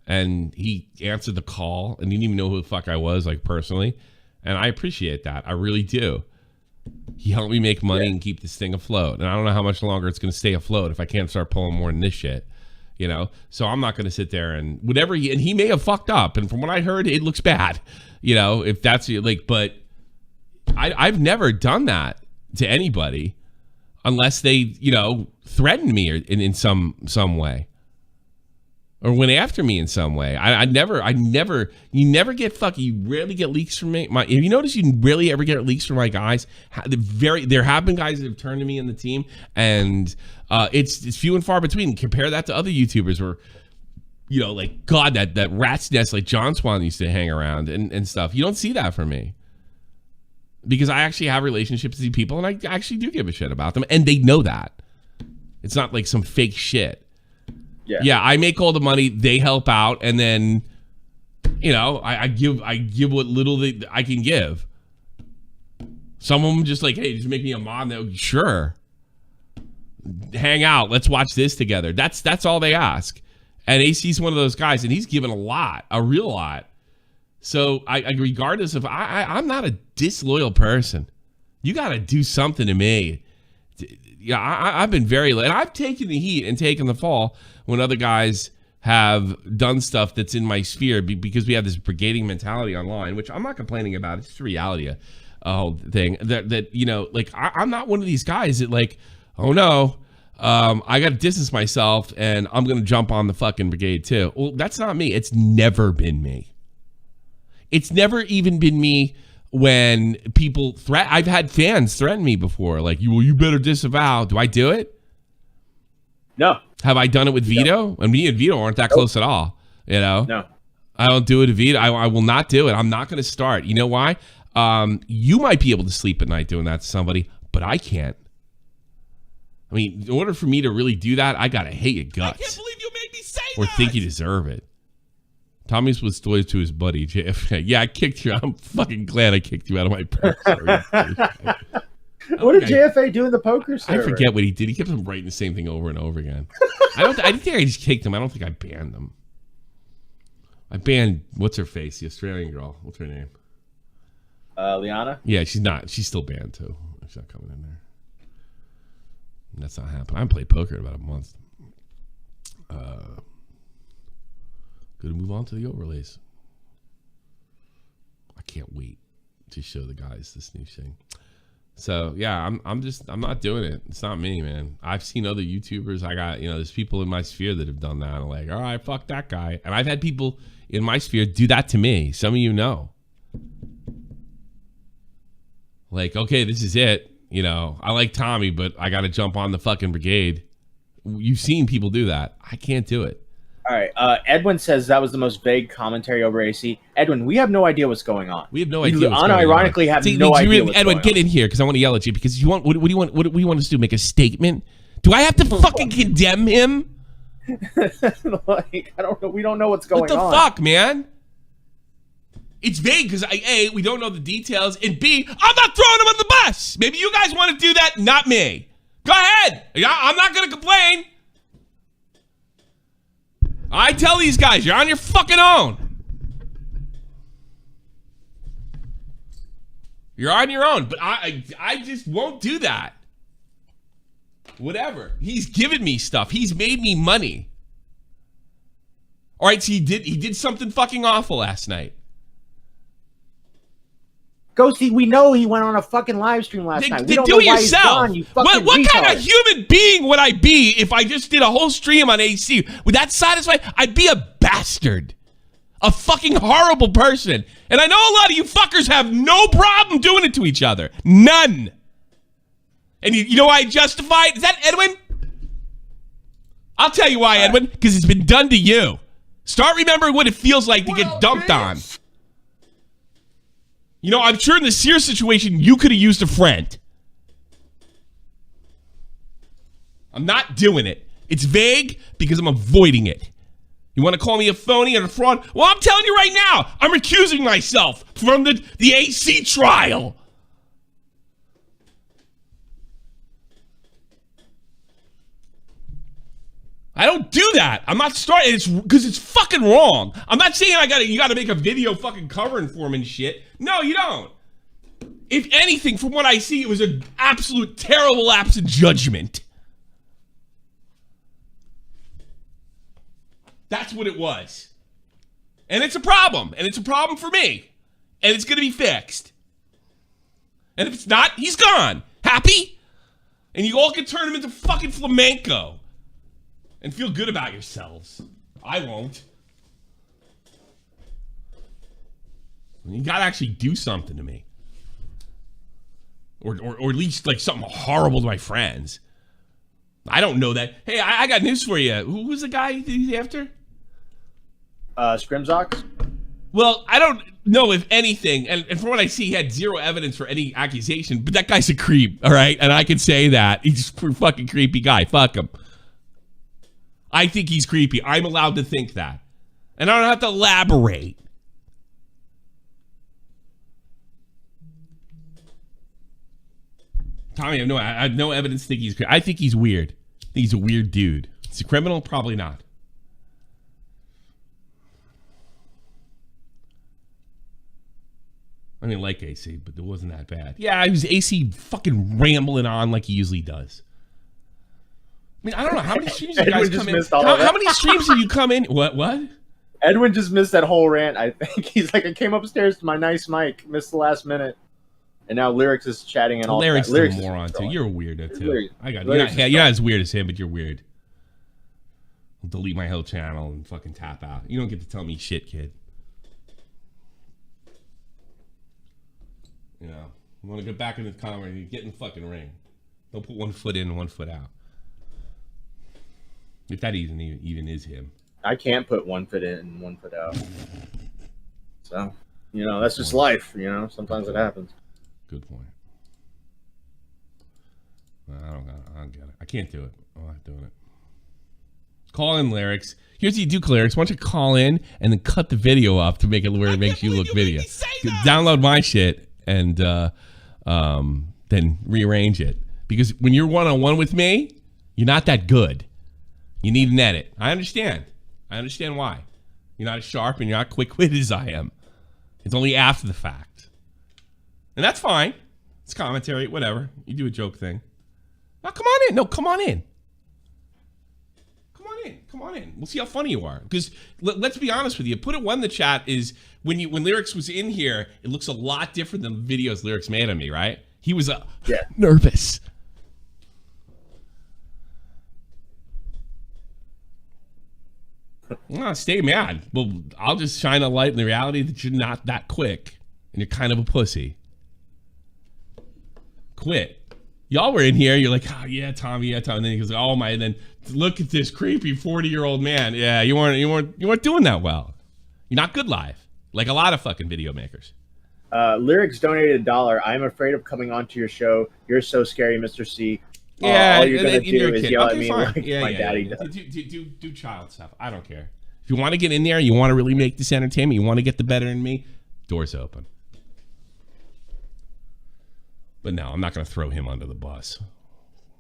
And he answered the call and he didn't even know who the fuck I was, like, personally. And I appreciate that. I really do. He helped me make money and keep this thing afloat. And I don't know how much longer it's going to stay afloat if I can't start pulling more than this shit. You know? So I'm not going to sit there and whatever and he may have fucked up. And from what I heard, it looks bad. You know, if that's like, but I've never done that to anybody unless they, you know, threaten me or in some way. Or went after me in some way. You never get you rarely get leaks from me. If you notice, you rarely ever get leaks from my guys. There have been guys that have turned to me in the team, and it's few and far between. Compare that to other YouTubers where, you know, like, God, that rat's nest like John Swan used to hang around and stuff. You don't see that from me. Because I actually have relationships with these people, and I actually do give a shit about them, and they know that. It's not like some fake shit. Yeah, I make all the money. They help out, and then, you know, I give what little I can give. Some of them just like, hey, just make me a mod. Sure, hang out. Let's watch this together. That's all they ask. And AC's one of those guys, and he's given a real lot. So I regardless of I'm not a disloyal person. You got to do something to me. Yeah, I've been very late. I've taken the heat and taken the fall when other guys have done stuff that's in my sphere because we have this brigading mentality online, which I'm not complaining about. It's the reality of the whole thing. That you know, like I'm not one of these guys that like, oh no, I got to distance myself and I'm going to jump on the fucking brigade too. Well, that's not me. It's never been me. It's never even been me. When people I've had fans threaten me before, like, you better disavow. Do I do it? No. Have I done it with Vito? And me and Vito aren't that close at all. You know? No. I don't do it to Vito. I will not do it. I'm not going to start. You know why? You might be able to sleep at night doing that to somebody, but I can't. I mean, in order for me to really do that, I got to hate your guts. I can't believe you made me say that. Or think you deserve it. Tommy's was stories to his buddy, JF. Yeah, I kicked you. I'm fucking glad I kicked you out of my poker server. What did JFA do in the poker server? I forget what he did. He kept on writing the same thing over and over again. I didn't think I just kicked him. I don't think I banned him. I banned, what's her face? The Australian girl. What's her name? Liana? Yeah, she's not. She's still banned, too. She's not coming in there. And that's not happening. I haven't played poker in about a month. Good to move on to the overlays. I can't wait to show the guys this new thing. So yeah, I'm not doing it. It's not me, man. I've seen other YouTubers. I got, you know, there's people in my sphere that have done that. I'm like, all right, fuck that guy. And I've had people in my sphere do that to me. Some of you know. Like, okay, this is it. You know, I like Tommy, but I got to jump on the fucking brigade. You've seen people do that. I can't do it. All right. Edwin says that was the most vague commentary over AC. Edwin, we have no idea what's going on. We have no idea. You unironically have no idea. Edwin, get in here because I want to yell at you because you want. What do you want? What do you want us to do? Make a statement? Do I have to fucking condemn him? Like, I don't know. We don't know what's going on. What the fuck, man? It's vague because A, we don't know the details, and B, I'm not throwing him on the bus. Maybe you guys want to do that, not me. Go ahead. I'm not going to complain. I tell these guys, you're on your fucking own. You're on your own, but I just won't do that. Whatever. He's given me stuff. He's made me money. All right, so he did something fucking awful last night. Ghosty, we know he went on a fucking live stream last night. We don't know do it why he's yourself. gone, you fucking What kind retard. of human being would I be if I just did a whole stream on AC? Would that satisfy? I'd be a bastard. A fucking horrible person. And I know a lot of you fuckers have no problem doing it to each other. None. And you know why I justify it? Is that Edwin? I'll tell you why, Edwin. Because it's been done to you. Start remembering what it feels like to get dumped on. You know, I'm sure in the Sears situation, you could have used a friend. I'm not doing it. It's vague because I'm avoiding it. You want to call me a phony and a fraud? Well, I'm telling you right now, I'm recusing myself from the AC trial. I don't do that. I'm not starting. It's because it's fucking wrong. I'm not saying you gotta make a video fucking covering for him and shit. No, you don't. If anything, from what I see, it was an absolute terrible lapse in judgment. That's what it was. And it's a problem. And it's a problem for me. And it's gonna be fixed. And if it's not, he's gone. Happy? And you all can turn him into fucking flamenco. And feel good about yourselves. I won't. You gotta actually do something to me. Or at least like something horrible to my friends. I don't know that. Hey, I got news for you. Who was the guy he's after? Scrimzox? Well, I don't know if anything, and from what I see, he had zero evidence for any accusation, but that guy's a creep, all right? And I can say that. He's a fucking creepy guy. Fuck him. I think he's creepy. I'm allowed to think that. And I don't have to elaborate. Tommy, I have no evidence to think he's creepy. I think he's weird. I think he's a weird dude. Is he a criminal? Probably not. I mean, like AC, but it wasn't that bad. Yeah, it was AC fucking rambling on like he usually does. I mean, I don't know. How many streams have you guys come in? How many streams have you come in? What? Edwin just missed that whole rant, I think. He's like, I came upstairs to my nice mic, missed the last minute. And now Lerix is chatting and all that. Lerix is a moron, too. You're a weirdo, too. You're not as weird as him, but you're weird. I'll delete my whole channel and fucking tap out. You don't get to tell me shit, kid. You know, you want to get back in the comedy, you get in the fucking ring. Don't put 1 foot in and 1 foot out. If that even is him. I can't put 1 foot in and 1 foot out. So, you know, that's just life, you know. Sometimes it happens. Good point. I don't get it. I can't do it. I'm not doing it. Call in Lerix. Here's what you do, Lerix. Why don't you call in and then cut the video up to make it where it makes you look video. Download my shit and then rearrange it. Because when you're one-on-one with me, you're not that good. You need an edit. I understand. I understand why. You're not as sharp and you're not quick-witted as I am. It's only after the fact. And that's fine. It's commentary, whatever. You do a joke thing. Now, come on in. No, come on in. Come on in. Come on in. We'll see how funny you are. Because let's be honest with you. Put it one in the chat is when Lerix was in here, it looks a lot different than the videos Lerix made of me, right? He was nervous. No, stay mad. Well, I'll just shine a light in the reality that you're not that quick and you're kind of a pussy. Quit. Y'all were in here. You're like, oh yeah, Tommy, yeah, Tommy. And then he goes, oh my. And then look at this creepy 40-year-old man. Yeah, you weren't doing that well. You're not good live, like a lot of fucking video makers. Lerix donated $1. I'm afraid of coming onto your show. You're so scary, Mr. C. Yeah, all you're gonna do is yell at me fine. like my daddy does. Do child stuff. I don't care. If you want to get in there, you want to really make this entertainment, you want to get the better in me, doors open. But no, I'm not going to throw him under the bus.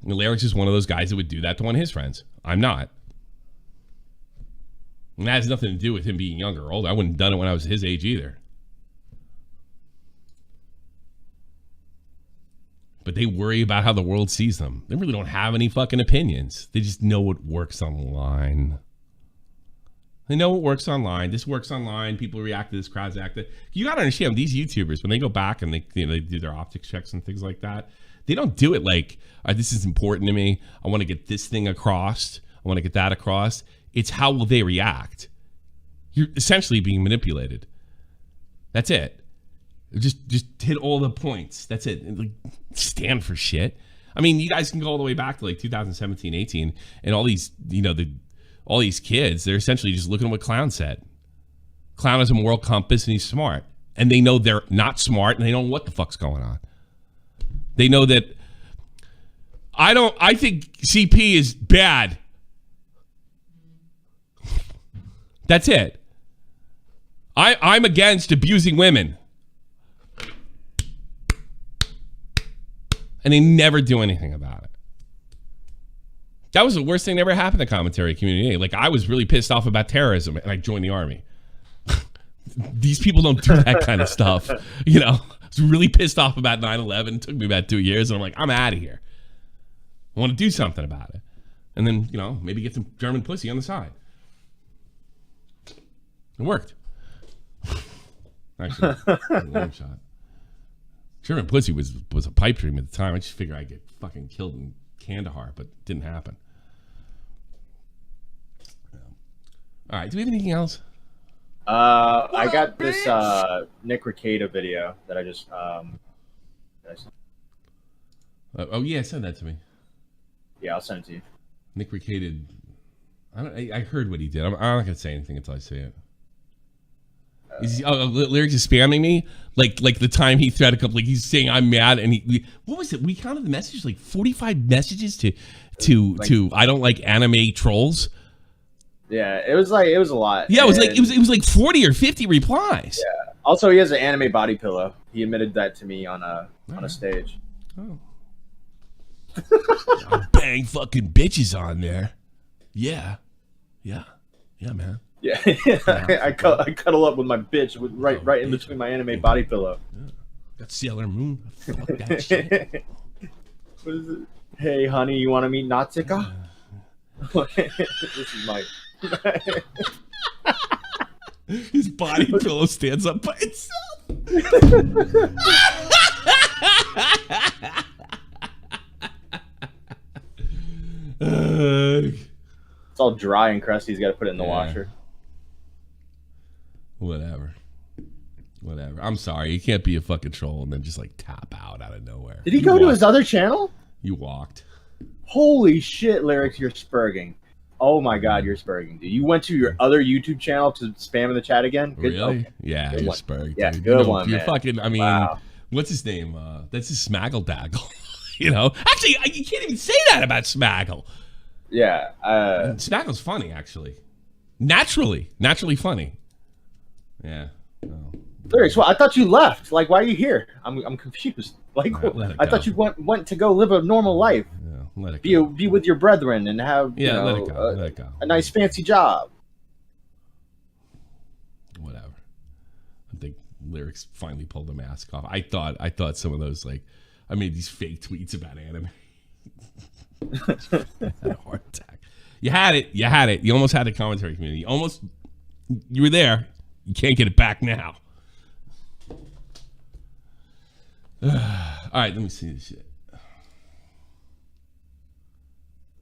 Lerix is one of those guys that would do that to one of his friends. I'm not. And that has nothing to do with him being younger or older. I wouldn't have done it when I was his age either. But they worry about how the world sees them. They really don't have any fucking opinions. They just know what works online. They know what works online. This works online. People react to this. Crowds act. You got to understand, these YouTubers, when they go back and they do their optics checks and things like that, they don't do it like, this is important to me. I want to get this thing across. I want to get that across. It's how will they react. You're essentially being manipulated. That's it. Just hit all the points. That's it. Like, stand for shit. I mean, you guys can go all the way back to like 2017, 18, and all these, all these kids, they're essentially just looking at what Clown said. Clown has a moral compass and he's smart. And they know they're not smart and they don't know what the fuck's going on. They know that I think CP is bad. That's it. I'm against abusing women. And they never do anything about it. That was the worst thing that ever happened in the commentary community. Like, I was really pissed off about terrorism and I joined the army. These people don't do that kind of stuff. I was really pissed off about 9/11. It took me about 2 years and I'm like, I'm out of here. I want to do something about it. And then, maybe get some German pussy on the side. It worked. Actually, it was a long shot. German pussy was a pipe dream at the time. I just figured I'd get fucking killed in Kandahar, but it didn't happen. All right, do we have anything else? I got this Nick Rekieta video that I just oh yeah, send that to me. Yeah, I'll send it to you. Nick Rekieta. I heard what he did. I'm not gonna say anything until I see it. Lerix is spamming me like the time he threaded a couple. Like, he's saying I'm mad, and what was it? We counted the messages, like 45 messages to I don't like anime trolls. Yeah, it was a lot. Yeah, it was like 40 or 50 replies. Yeah. Also, he has an anime body pillow. He admitted that to me on a stage. Oh. Bang fucking bitches on there. Yeah, man. Yeah, I cuddle up with my bitch right in between my anime body pillow. Yeah. Got Sailor Moon. Fuck that shit. What is it? Hey, honey, you want to meet Natsuka? This is Mike. His body pillow stands up by itself. It's all dry and crusty. He's got to put it in the washer. Whatever. I'm sorry. You can't be a fucking troll and then just like tap out of nowhere. Did he go to his other channel? You walked. Holy shit, Lerix, you're spurging. Oh my god, you're spurging, dude. You went to your other YouTube channel to spam in the chat again? Good, really? Okay. Yeah, good you're one. spurging. Yeah, dude. good one, You're man. fucking, I mean, wow. What's his name? That's his Smaggle Daggle. Actually, you can't even say that about Smaggle. Yeah. Smaggle's funny, actually. Naturally funny. Yeah. Oh. Lerix, well, I thought you left. Like, why are you here? I'm confused. Like, I thought you went to go live a normal life. Yeah, let it go. Be with your brethren and have let it go. Let it go. A nice fancy job. Whatever. I think Lerix finally pulled the mask off. I thought some of those, like, I made these fake tweets about anime. I had a heart attack. You had it. You almost had the commentary community. You were there. You can't get it back now. All right, let me see this shit.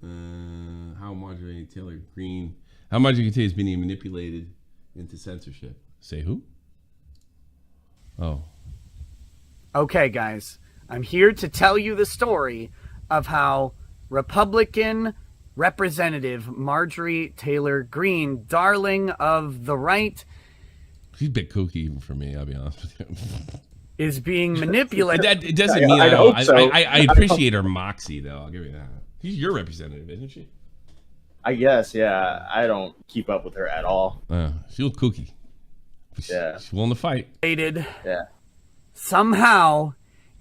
How Marjorie Taylor Greene is being manipulated into censorship. Say who? Oh. Okay, guys. I'm here to tell you the story of how Republican Representative Marjorie Taylor Greene, darling of the right, she's a bit kooky even for me, I'll be honest with you. Is being manipulated. It doesn't mean I appreciate her moxie, though. I'll give you that. She's your representative, isn't she? I guess, yeah. I don't keep up with her at all. She was kooky. Yeah. She's willing to fight. Yeah. Somehow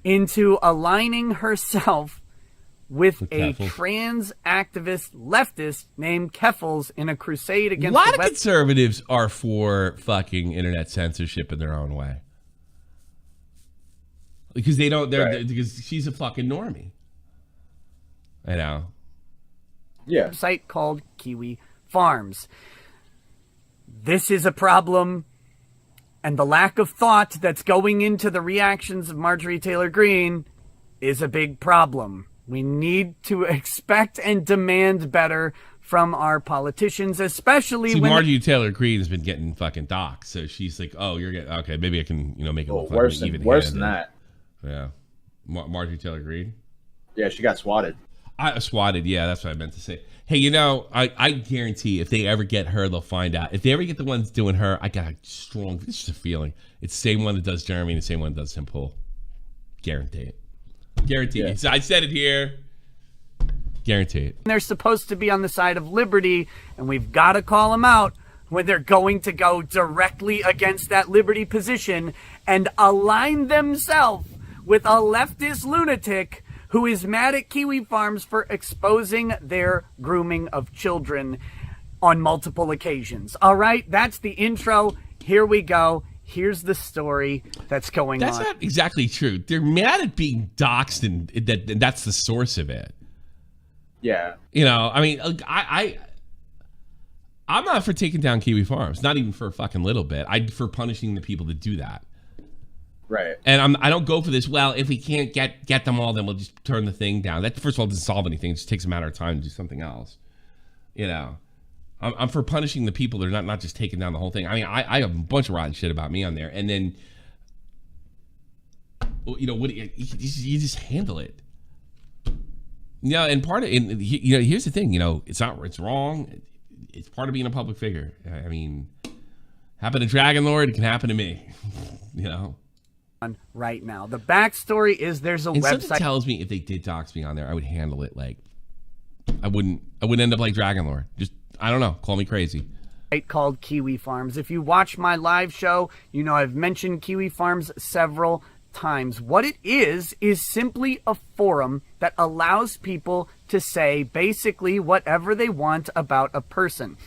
into aligning herself with a Keffals. trans activist leftist named Keffals in a crusade A against lot of conservatives are for fucking internet censorship in their own way. Because they don't, because she's a fucking normie. I know. Yeah. Site called Kiwifarms. this is a problem, and the lack of thought that's going into the reactions of Marjorie Taylor Greene is a big problem. We need to expect and demand better from our politicians, especially when Marjorie Taylor Greene has been getting fucking doxxed, so she's like, "Oh, you're getting okay. Maybe I can, make it worse than that." Yeah, Marjorie Taylor Greene. Yeah, she got swatted. Swatted. Yeah, that's what I meant to say. Hey, I guarantee if they ever get her, they'll find out. If they ever get the ones doing her, I got a strong, it's just a feeling. It's the same one that does Jeremy and the same one that does Tim Pool. Guarantee it. Guarantee it. So I said it here. Guarantee it. They're supposed to be on the side of liberty, and we've got to call them out when they're going to go directly against that liberty position and align themselves with a leftist lunatic who is mad at Kiwifarms for exposing their grooming of children on multiple occasions. All right, that's the intro. Here we go. Here's the story that's going on. That's not exactly true. They're mad at being doxxed, and that's the source of it. Yeah. I'm not for taking down Kiwifarms, not even for a fucking little bit. I'm for punishing the people that do that. Right. And I don't go for this, well, if we can't get them all, then we'll just turn the thing down. That, first of all, doesn't solve anything. It just takes a matter of time to do something else. I'm for punishing the people that are not just taking down the whole thing. I have a bunch of rotten shit about me on there. And then, you just handle it. And part of it, here's the thing, it's wrong. It's part of being a public figure. Happened to Dragon Lord, it can happen to me, Right now. The backstory is there's a website. Something tells me if they did dox me on there, I would handle it like, I wouldn't end up like Dragon Lord. Just, I don't know, call me crazy. Called Kiwifarms. If you watch my live show, I've mentioned Kiwifarms several times. What it is simply a forum that allows people to say basically whatever they want about a person.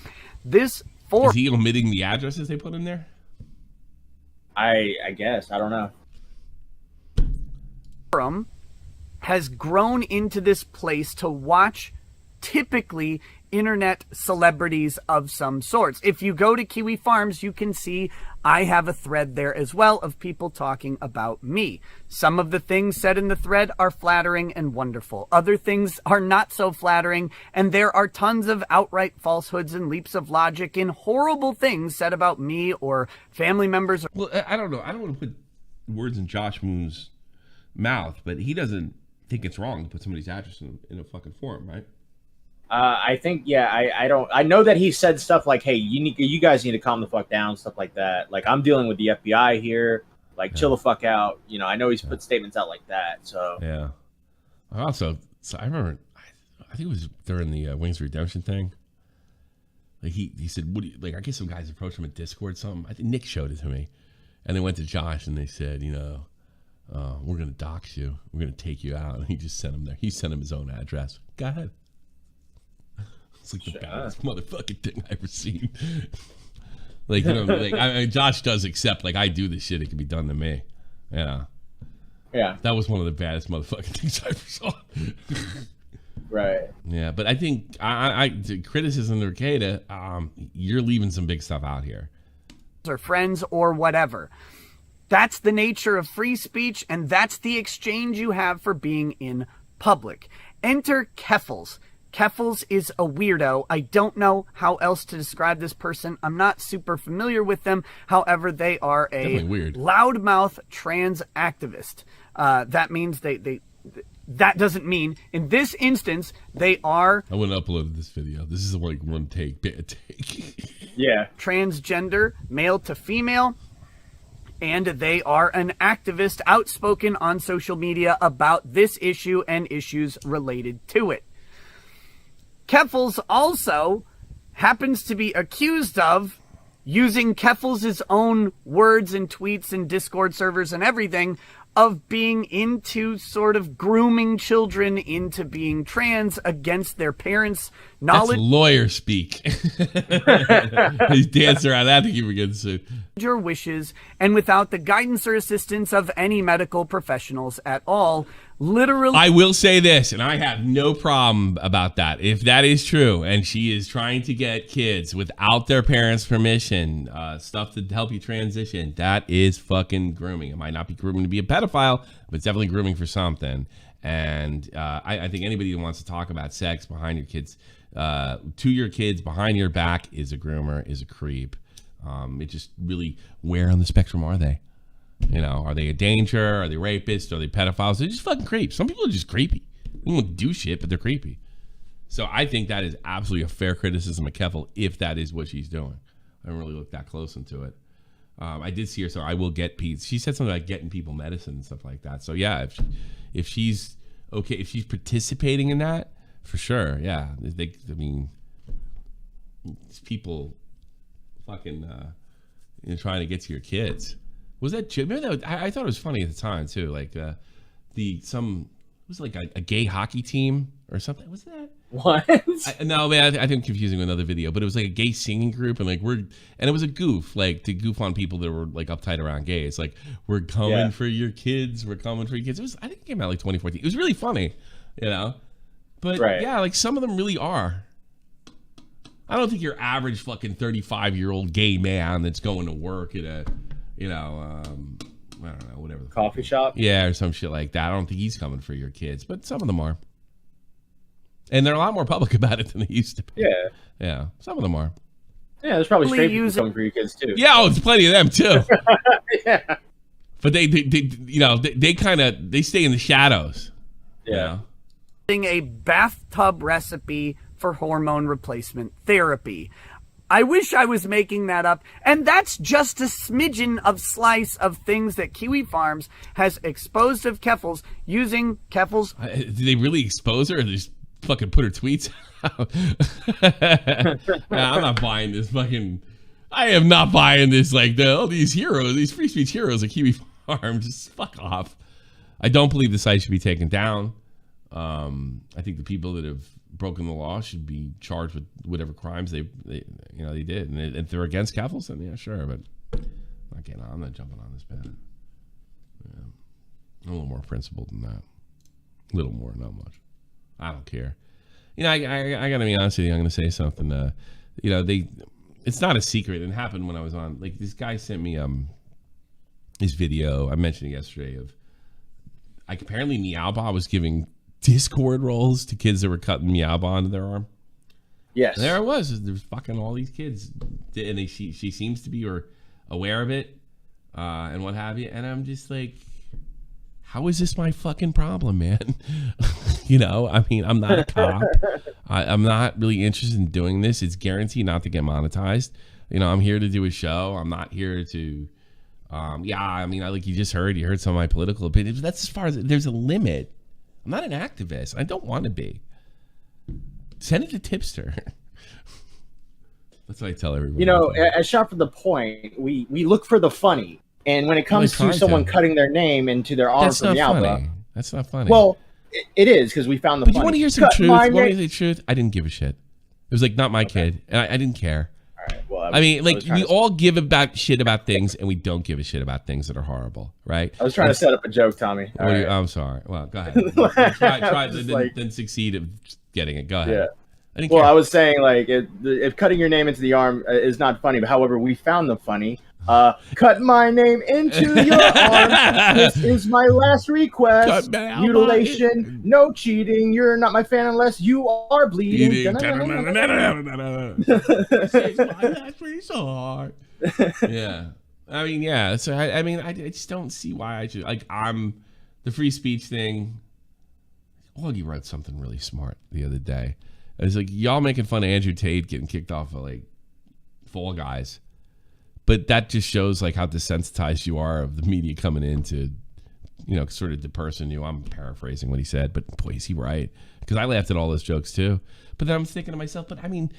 This forum... Is he omitting the addresses they put in there? I guess. I don't know. Forum has grown into this place to watch typically internet celebrities of some sorts. If you go to Kiwifarms, you can see I have a thread there as well of people talking about me. Some of the things said in the thread are flattering and wonderful. Other things are not so flattering, and there are tons of outright falsehoods and leaps of logic and horrible things said about me or family members. Well, I don't know. I don't want to put words in Josh Moon's mouth, but he doesn't think it's wrong to put somebody's address in a fucking forum, right? I think, yeah, I know that he said stuff like, hey, you guys need to calm the fuck down, stuff like that. Like, I'm dealing with the FBI here. Like, chill the fuck out. I know he's put statements out like that. So, yeah. Also, I remember, I think it was during the Wings of Redemption thing. Like, he said, what do you, like, I guess some guys approached him at Discord or something. I think Nick showed it to me. And they went to Josh and they said, we're going to dox you. We're going to take you out. And he just sent him there. He sent him his own address. Go ahead. It's like the baddest motherfucking thing I've ever seen. Josh does accept, like, I do this shit, it can be done to me. Yeah. Yeah. That was one of the baddest motherfucking things I ever saw. Right. Yeah, but I think criticism of Rekieta, you're leaving some big stuff out here. Or friends or whatever. That's the nature of free speech, and that's the exchange you have for being in public. Enter Keffals. Keffals is a weirdo. I don't know how else to describe this person. I'm not super familiar with them. However, they are a loudmouth trans activist. That means that doesn't mean, in this instance, they are... I wouldn't upload this video. This is like one take, bad take. Yeah. Transgender, male to female. And they are an activist outspoken on social media about this issue and issues related to it. Keffals also happens to be accused of using Keffals' own words and tweets and Discord servers and everything of being into sort of grooming children into being trans against their parents' knowledge. That's lawyer speak. He's dancing around that to keep getting sued. Your wishes, and without the guidance or assistance of any medical professionals at all. Literally, I will say this, and I have no problem about that. If that is true, and she is trying to get kids without their parents' permission, stuff to help you transition, that is fucking grooming. It might not be grooming to be a pedophile, but it's definitely grooming for something. And I think anybody who wants to talk about sex behind your kids, to your kids behind your back is a groomer, is a creep. It just really, where on the spectrum are they? You know, are they a danger? Are they rapists? Are they pedophiles? They're just fucking creeps. Some people are just creepy. They don't do shit, but they're creepy. So I think that is absolutely a fair criticism of Keffals if that is what she's doing. I don't really look that close into it. I did see her, so I will get Pete. She said something like getting people medicine and stuff like that. So yeah, if she's okay, if she's participating in that, for sure, yeah. I mean, these people fucking trying to get to your kids. Was that? Remember that? I thought it was funny at the time too. Like it was like a gay hockey team or something. Was that? What? No, man. I think I'm confusing with another video, but it was like a gay singing group, and it was a goof, like to goof on people that were like uptight around gays. Like, we're coming for your kids. We're coming for your kids. It was, I think it came out like 2014. It was really funny, you know. But yeah, like some of them really are. I don't think your average fucking 35-year-old gay man that's going to work at a, you know, I don't know, whatever. Coffee shop? Yeah, or some shit like that. I don't think he's coming for your kids, but some of them are. And they're a lot more public about it than they used to be. Yeah. Yeah, some of them are. Yeah, there's probably straight people coming for your kids, too. Yeah, oh, there's plenty of them, too. Yeah. But they you know, they kind of, they stay in the shadows. Yeah. You know? A bathtub recipe for hormone replacement therapy. I wish I was making that up. And that's just a smidgen of slice of things that Kiwifarms has exposed of Keffals using Keffals. Did they really expose her or they just fucking put her tweets out? Nah, I'm not buying this fucking... I am not buying this, like, these heroes, these free speech heroes at Kiwifarms. Just fuck off. I don't believe the site should be taken down. I think the people that have broken the law should be charged with whatever crimes they did. And if they're against Keffals, then yeah, sure. But I'm not jumping on this bed. Yeah. I'm a little more principled than that. A little more, not much. I don't care. You know, I gotta be honest with you. I'm gonna say something. You know, it's not a secret. It happened when I was on. Like, this guy sent me his video. I mentioned it yesterday of. Like, apparently Meowba was giving Discord roles to kids that were cutting Meowba into their arm. Yes. And there it was. There's fucking all these kids, and she seems to be aware of it, and what have you. And I'm just like, how is this my fucking problem, man? You know, I mean, I'm not a cop. I'm not really interested in doing this. It's guaranteed not to get monetized. You know, I'm here to do a show. I'm not here to. Yeah, I mean, like you heard some of my political opinions. That's as far as there's a limit. I'm not an activist. I don't want to be. Send it to Tipster. That's what I tell everyone. You know, at Shop for the Point, we look for the funny. And when it comes to someone cutting their name into their arm from Meowba, that's not funny. Well, it is, because we found the funny. You want to hear some truth? Want to hear the truth? I didn't give a shit. It was like not my kid, and I didn't care. Right, well, I mean, like, we all give shit about things, and we don't give a shit about things that are horrible, right? I was trying to set up a joke, Tommy. Right. I'm sorry. Well, go ahead. try then succeed at getting it. Go ahead. Yeah. I didn't care. I was saying, like, if cutting your name into the arm is not funny, but however, we found the funny. Cut my name into your arm. This is my last request. Mutilation, no cheating. You're not my fan unless you are bleeding. Yeah. I mean, yeah. So I mean, I just don't see why I should. Like, I'm the free speech thing. Augie wrote something really smart the other day. It was like, y'all making fun of Andrew Tate getting kicked off of like Fall Guys. But that just shows like how desensitized you are of the media coming in to, you know, sort of deperson you. I'm paraphrasing what he said, but boy, is he right. Because I laughed at all those jokes too. But then I'm thinking to myself, but I mean,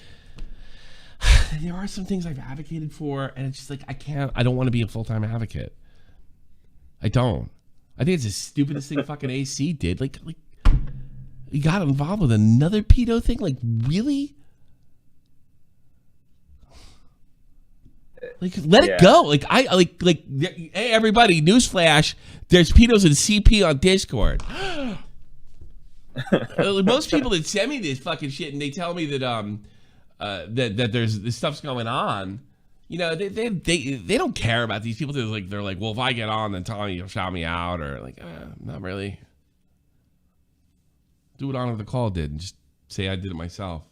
there are some things I've advocated for, and it's just like, I don't want to be a full-time advocate. I don't. I think it's the stupidest thing fucking AC did. Like, You got involved with another pedo thing? Like, really? Like, let it go. Like, hey, everybody, newsflash, there's pedos in CP on Discord. Most people that send me this fucking shit and they tell me that that there's this stuff's going on, you know, they don't care about these people. They're like, well, if I get on, then Tommy will shout me out, or like, not really. Do what Honor the Call did and just say I did it myself.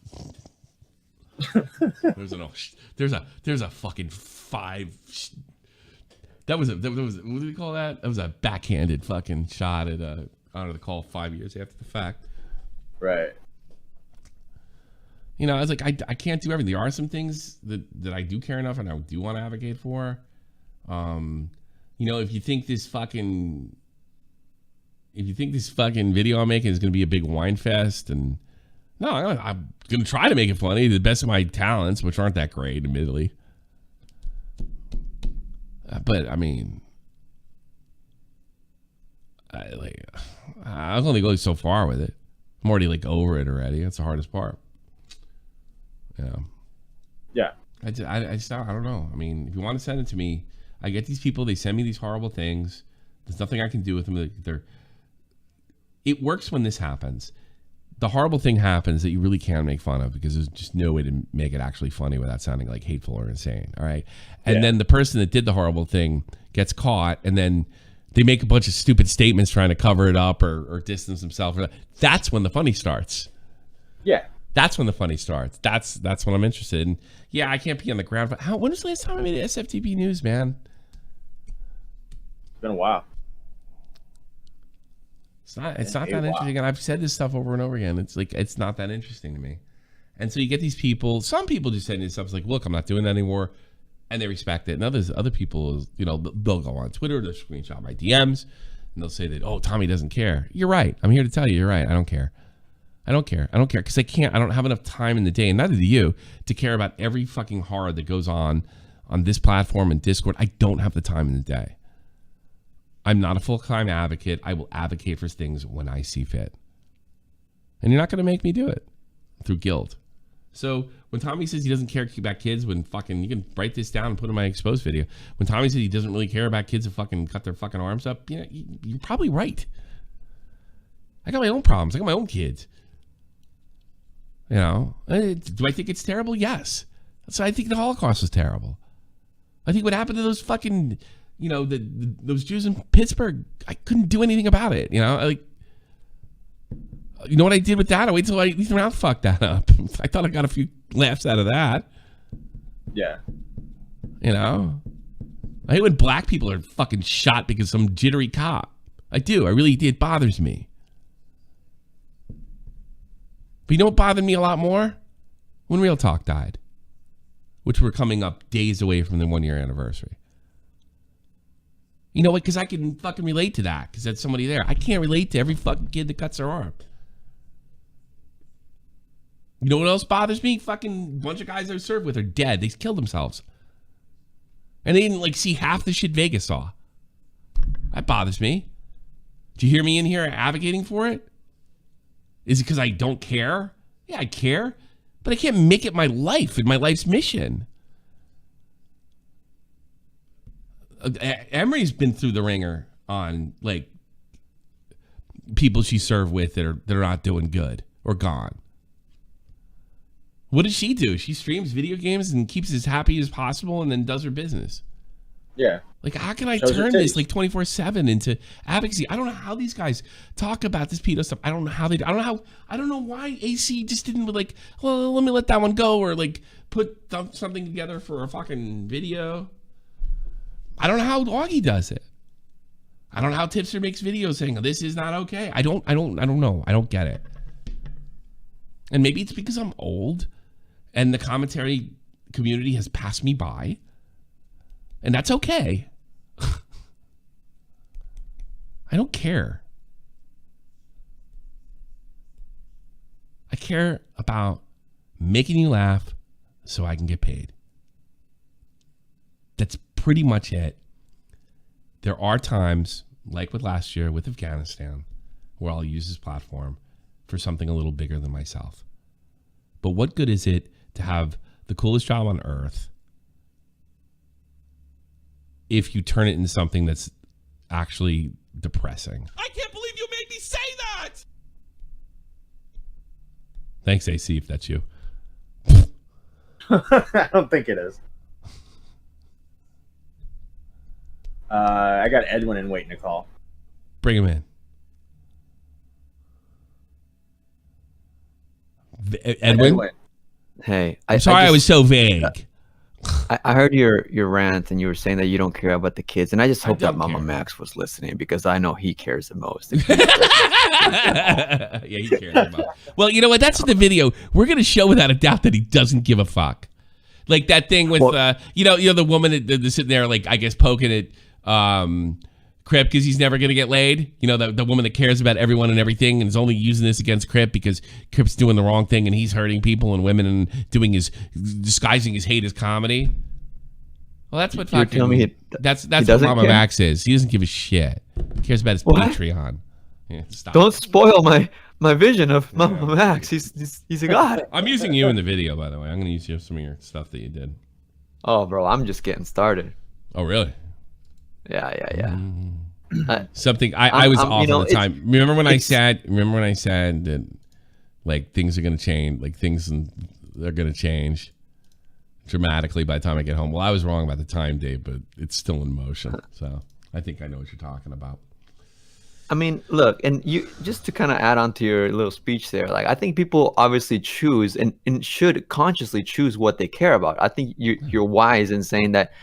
There's a fucking five. That was what do we call that? That was a backhanded fucking shot at Honor the Call 5 years after the fact. Right. You know, I was like, I can't do everything. There are some things that I do care enough and I do want to advocate for. You know, if you think this fucking video I'm making is going to be a big wine fest, and no, I'm going to try to make it funny to the best of my talents, which aren't that great, admittedly. But I mean, I was only going so far with it. I'm already like over it already. That's the hardest part. Yeah. Yeah. I don't know. I mean, if you want to send it to me, I get these people. They send me these horrible things. There's nothing I can do with them. It works when this happens. The horrible thing happens that you really can't make fun of because there's just no way to make it actually funny without sounding like hateful or insane. All right. And then the person that did the horrible thing gets caught, and then they make a bunch of stupid statements trying to cover it up or distance themselves. That's when the funny starts. Yeah. That's when the funny starts. That's what I'm interested in. Yeah, I can't be on the ground. But when was the last time I made SFTP news, man? It's been a while. It's not that interesting, and I've said this stuff over and over again. It's like, it's not that interesting to me. And so you get these people, some people just send you stuff like, look, I'm not doing that anymore, and they respect it. And other people, you know, they'll go on Twitter, they'll screenshot my DMs, and they'll say that, oh, Tommy doesn't care. You're right. I'm here to tell you, you're right. I don't care. I don't care because I don't have enough time in the day, and neither do you, to care about every fucking horror that goes on this platform and Discord. I don't have the time in the day. I'm not a full-time advocate. I will advocate for things when I see fit. And you're not going to make me do it through guilt. So when Tommy says he doesn't care about kids, when fucking, you can write this down and put in my exposed video. When Tommy says he doesn't really care about kids who fucking cut their fucking arms up, you know, you're probably right. I got my own problems. I got my own kids. You know, do I think it's terrible? Yes. So I think the Holocaust was terrible. I think what happened to those fucking, you know, those Jews in Pittsburgh, I couldn't do anything about it. You know, you know what I did with that? I waited till Ethan Ralph fucked that up. I thought I got a few laughs out of that. Yeah. You know, I hate when black people are fucking shot because some jittery cop. I do. I really did. It bothers me. But you know what bothered me a lot more? When Real Talk died, which we're coming up days away from the 1 year anniversary. You know what? Because I can fucking relate to that because that's somebody there. I can't relate to every fucking kid that cuts their arm. You know what else bothers me? Fucking bunch of guys I served with are dead. They killed themselves. And they didn't like see half the shit Vegas saw. That bothers me. Do you hear me in here advocating for it? Is it because I don't care? Yeah, I care. But I can't make it my life and my life's mission. Emery's been through the ringer on like people she served with that are not doing good or gone. What does she do? She streams video games and keeps as happy as possible and then does her business. Yeah. Like, how can I turn this like 24/7 into advocacy? I don't know how these guys talk about this pedo stuff. I don't know how they do. I don't know why AC just didn't like, well, let me let that one go, or like put something together for a fucking video. I don't know how Augie does it. I don't know how Tipster makes videos saying this is not okay. I don't know. I don't get it. And maybe it's because I'm old and the commentary community has passed me by. And that's okay. I don't care. I care about making you laugh so I can get paid. That's pretty much it. There are times, like with last year with Afghanistan, where I'll use this platform for something a little bigger than myself. But what good is it to have the coolest job on earth if you turn it into something that's actually depressing? I can't believe you made me say that! Thanks, AC, if that's you. I don't think it is. I got Edwin and waiting to call. Bring him in. Edwin? Hey, I'm sorry I was so vague. I heard your rant, and you were saying that you don't care about the kids, and I just hope that Mama Max was listening, because I know he cares the most. Yeah, he cares about. Well, you know what? That's in the video. We're gonna show without a doubt that he doesn't give a fuck. Like that thing with you know the woman that's sitting there, like, I guess poking at Cripp because he's never gonna get laid. You know, the woman that cares about everyone and everything and is only using this against Cripp because Cripp's doing the wrong thing and he's hurting people and women and disguising his hate as comedy. Well, that's what fucking that's what Mama Max is. He doesn't give a shit. He cares about his Patreon. Yeah, don't spoil my vision of Mama Max. He's a god. I'm using you in the video, by the way. I'm gonna use some of your stuff that you did. Oh, bro, I'm just getting started. Oh, really? Yeah. Something I was off at the time. Remember when I said that like things are gonna change, like they're gonna change dramatically by the time I get home. Well, I was wrong about the time, Dave, but it's still in motion. So I think I know what you're talking about. I mean, look, and you just to kind of add on to your little speech there, like I think people obviously choose and should consciously choose what they care about. I think you're wise in saying that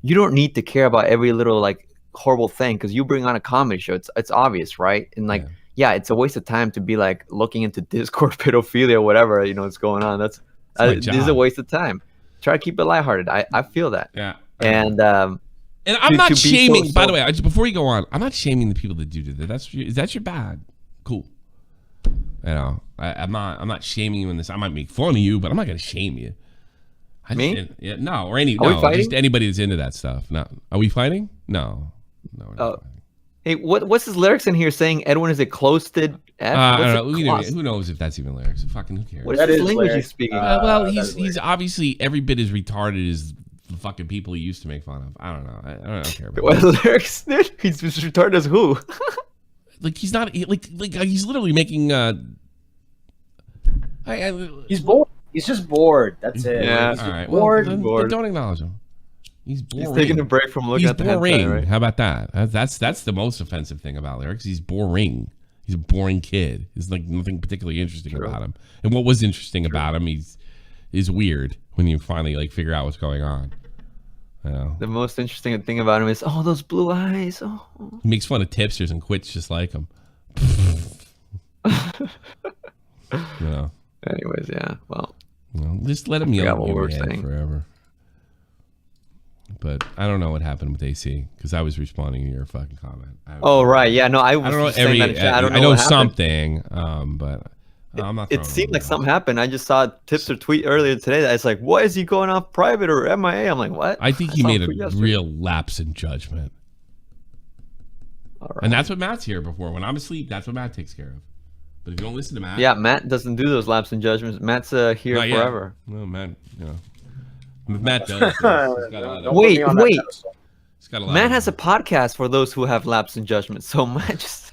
you don't need to care about every little like horrible thing because you bring on a comedy show. It's obvious, right? And like, yeah, it's a waste of time to be like looking into Discord pedophilia or whatever, you know, what's going on. This is a waste of time. Try to keep it lighthearted. I feel that. Yeah. And I'm not shaming. By the way, before you go on, I'm not shaming the people that do that. That's your bad. Cool. You know, I'm not shaming you in this. I might make fun of you, but I'm not gonna shame you. Me? Yeah, no, or just anybody that's into that stuff. No, are we fighting? No, we're not fighting. Hey, what's his lyrics in here saying? Edwin is a closed-ed F? I don't know. Who knows if that's even lyrics? Fucking who cares? What is this language he's speaking? Well, he's obviously every bit as retarded as the fucking people he used to make fun of. I don't know. I don't care about what lyrics, dude? He's as retarded as who? Like he's not like he's literally making. He's bored. He's just bored. That's it. Yeah. He's all right. bored. Well, then don't acknowledge him. He's boring. He's taking a break from looking at the hentai, right? How about that? That's the most offensive thing about lyrics. He's boring. He's a boring kid. There's like nothing particularly interesting about him. And what was interesting about him, is weird when you finally like figure out what's going on. You know? The most interesting thing about him is those blue eyes. Oh. He makes fun of tipsters and quits just like him. You know. Anyways, yeah. Well, just let him yell what at we're your head saying forever. But I don't know what happened with AC because I was responding to your fucking comment. Right, yeah, no, I was don't know saying that in chat. I know something, but I'm not. It seemed like something happened. I just saw Tipster tweet earlier today that it's like, "Why is he going off private or MIA?" I'm like, "What?" I think he made a real lapse in judgment. All right. And that's what Matt's here before. When I'm asleep, that's what Matt takes care of. But if you don't listen to Matt, Matt doesn't do those lapse in judgments. Matt's here forever. No, Matt, you know. Matt does. Wait. Matt has a podcast for those who have lapse in judgment. So Matt just.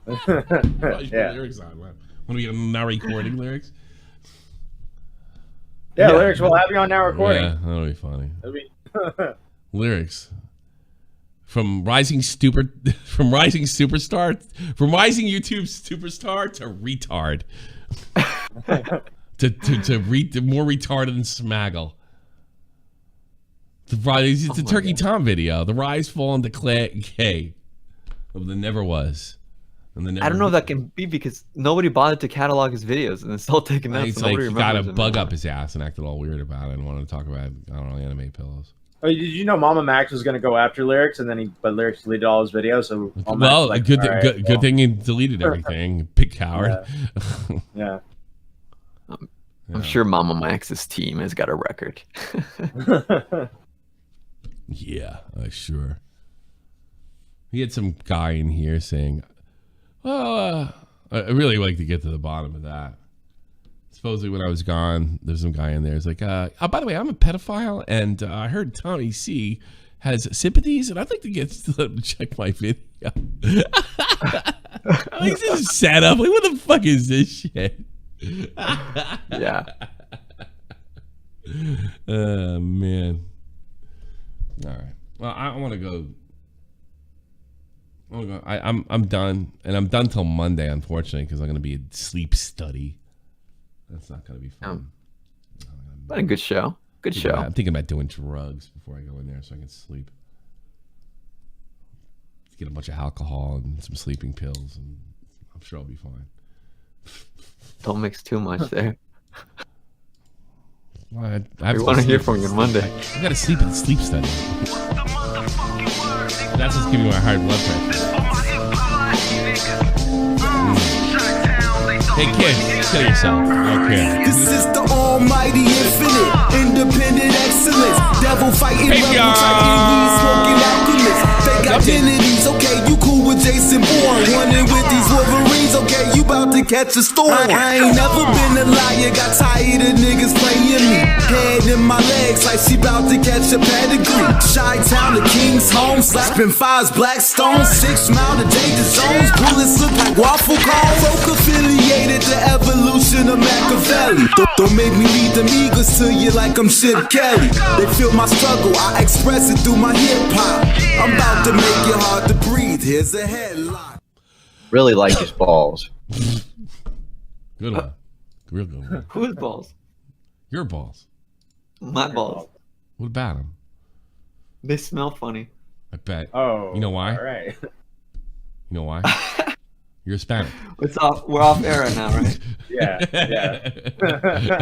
Lyrics on. Want to be now recording lyrics? Yeah, lyrics. We'll have you on now recording. Yeah, that'll be funny. Lyrics. From rising YouTube superstar to retard. to more retarded than Smaggle. It's a Turkey Tom video. The rise, fall, and decay of the never was. And the never I don't know if that can be because nobody bothered to catalog his videos and it's still taken out. It's like he got a bug up his ass and acted all weird about it and wanted to talk about, I don't know, anime pillows. Oh, did you know Mama Max was going to go after Lyrics and then but Lyrics deleted all his videos? So good thing he deleted everything. Big coward. Yeah. I'm sure Mama Max's team has got a record. Yeah, sure. We had some guy in here saying, I really like to get to the bottom of that. Supposedly, when I was gone, there's some guy in there. He's like, "Oh, by the way, I'm a pedophile, and I heard Tommy C has sympathies, and I'd like to let him check my video." He's just set up. Like, what the fuck is this shit? Yeah. Oh man. All right. Well, I want to go. I'm done, and I'm done till Monday, unfortunately, because I'm going to be a sleep study. That's not going to be fun. But a good show. Good show. I'm thinking about doing drugs before I go in there so I can sleep. Get a bunch of alcohol and some sleeping pills, and I'm sure I'll be fine. Don't mix too much there. Well, I want to hear from you Monday. I got to sleep in the sleep study. That's what's giving me my high blood pressure. Hey kid, kill yourself. Okay. This is the almighty infinite, independent excellence. Devil fighting, rebel fighting, weed smoking alchemist. Fake identities, okay, you cool with Jason Bourne. Running with these Wolverines, okay, you about to catch a storm. I ain't never been a liar, got tired of niggas playing me. Head in my legs like she about to catch a pedigree. Chi-town to King's home, slapping fives, black stones. 6 Mile to danger zones, bullets look like waffle cones. Folk affiliated the evolution of Machiavelli. Don't make me lead them eagles to you like I'm Chip Kelly. They feel my struggle, I express it through my hip hop. I'm about to make it hard to breathe. Here's a headline. Really like his balls. Good one. Real good one. Whose balls? Your balls. My balls. What about them? They smell funny. I bet. Oh. You know why? All right. You know why? You're Hispanic. We're off air right now, right? Yeah.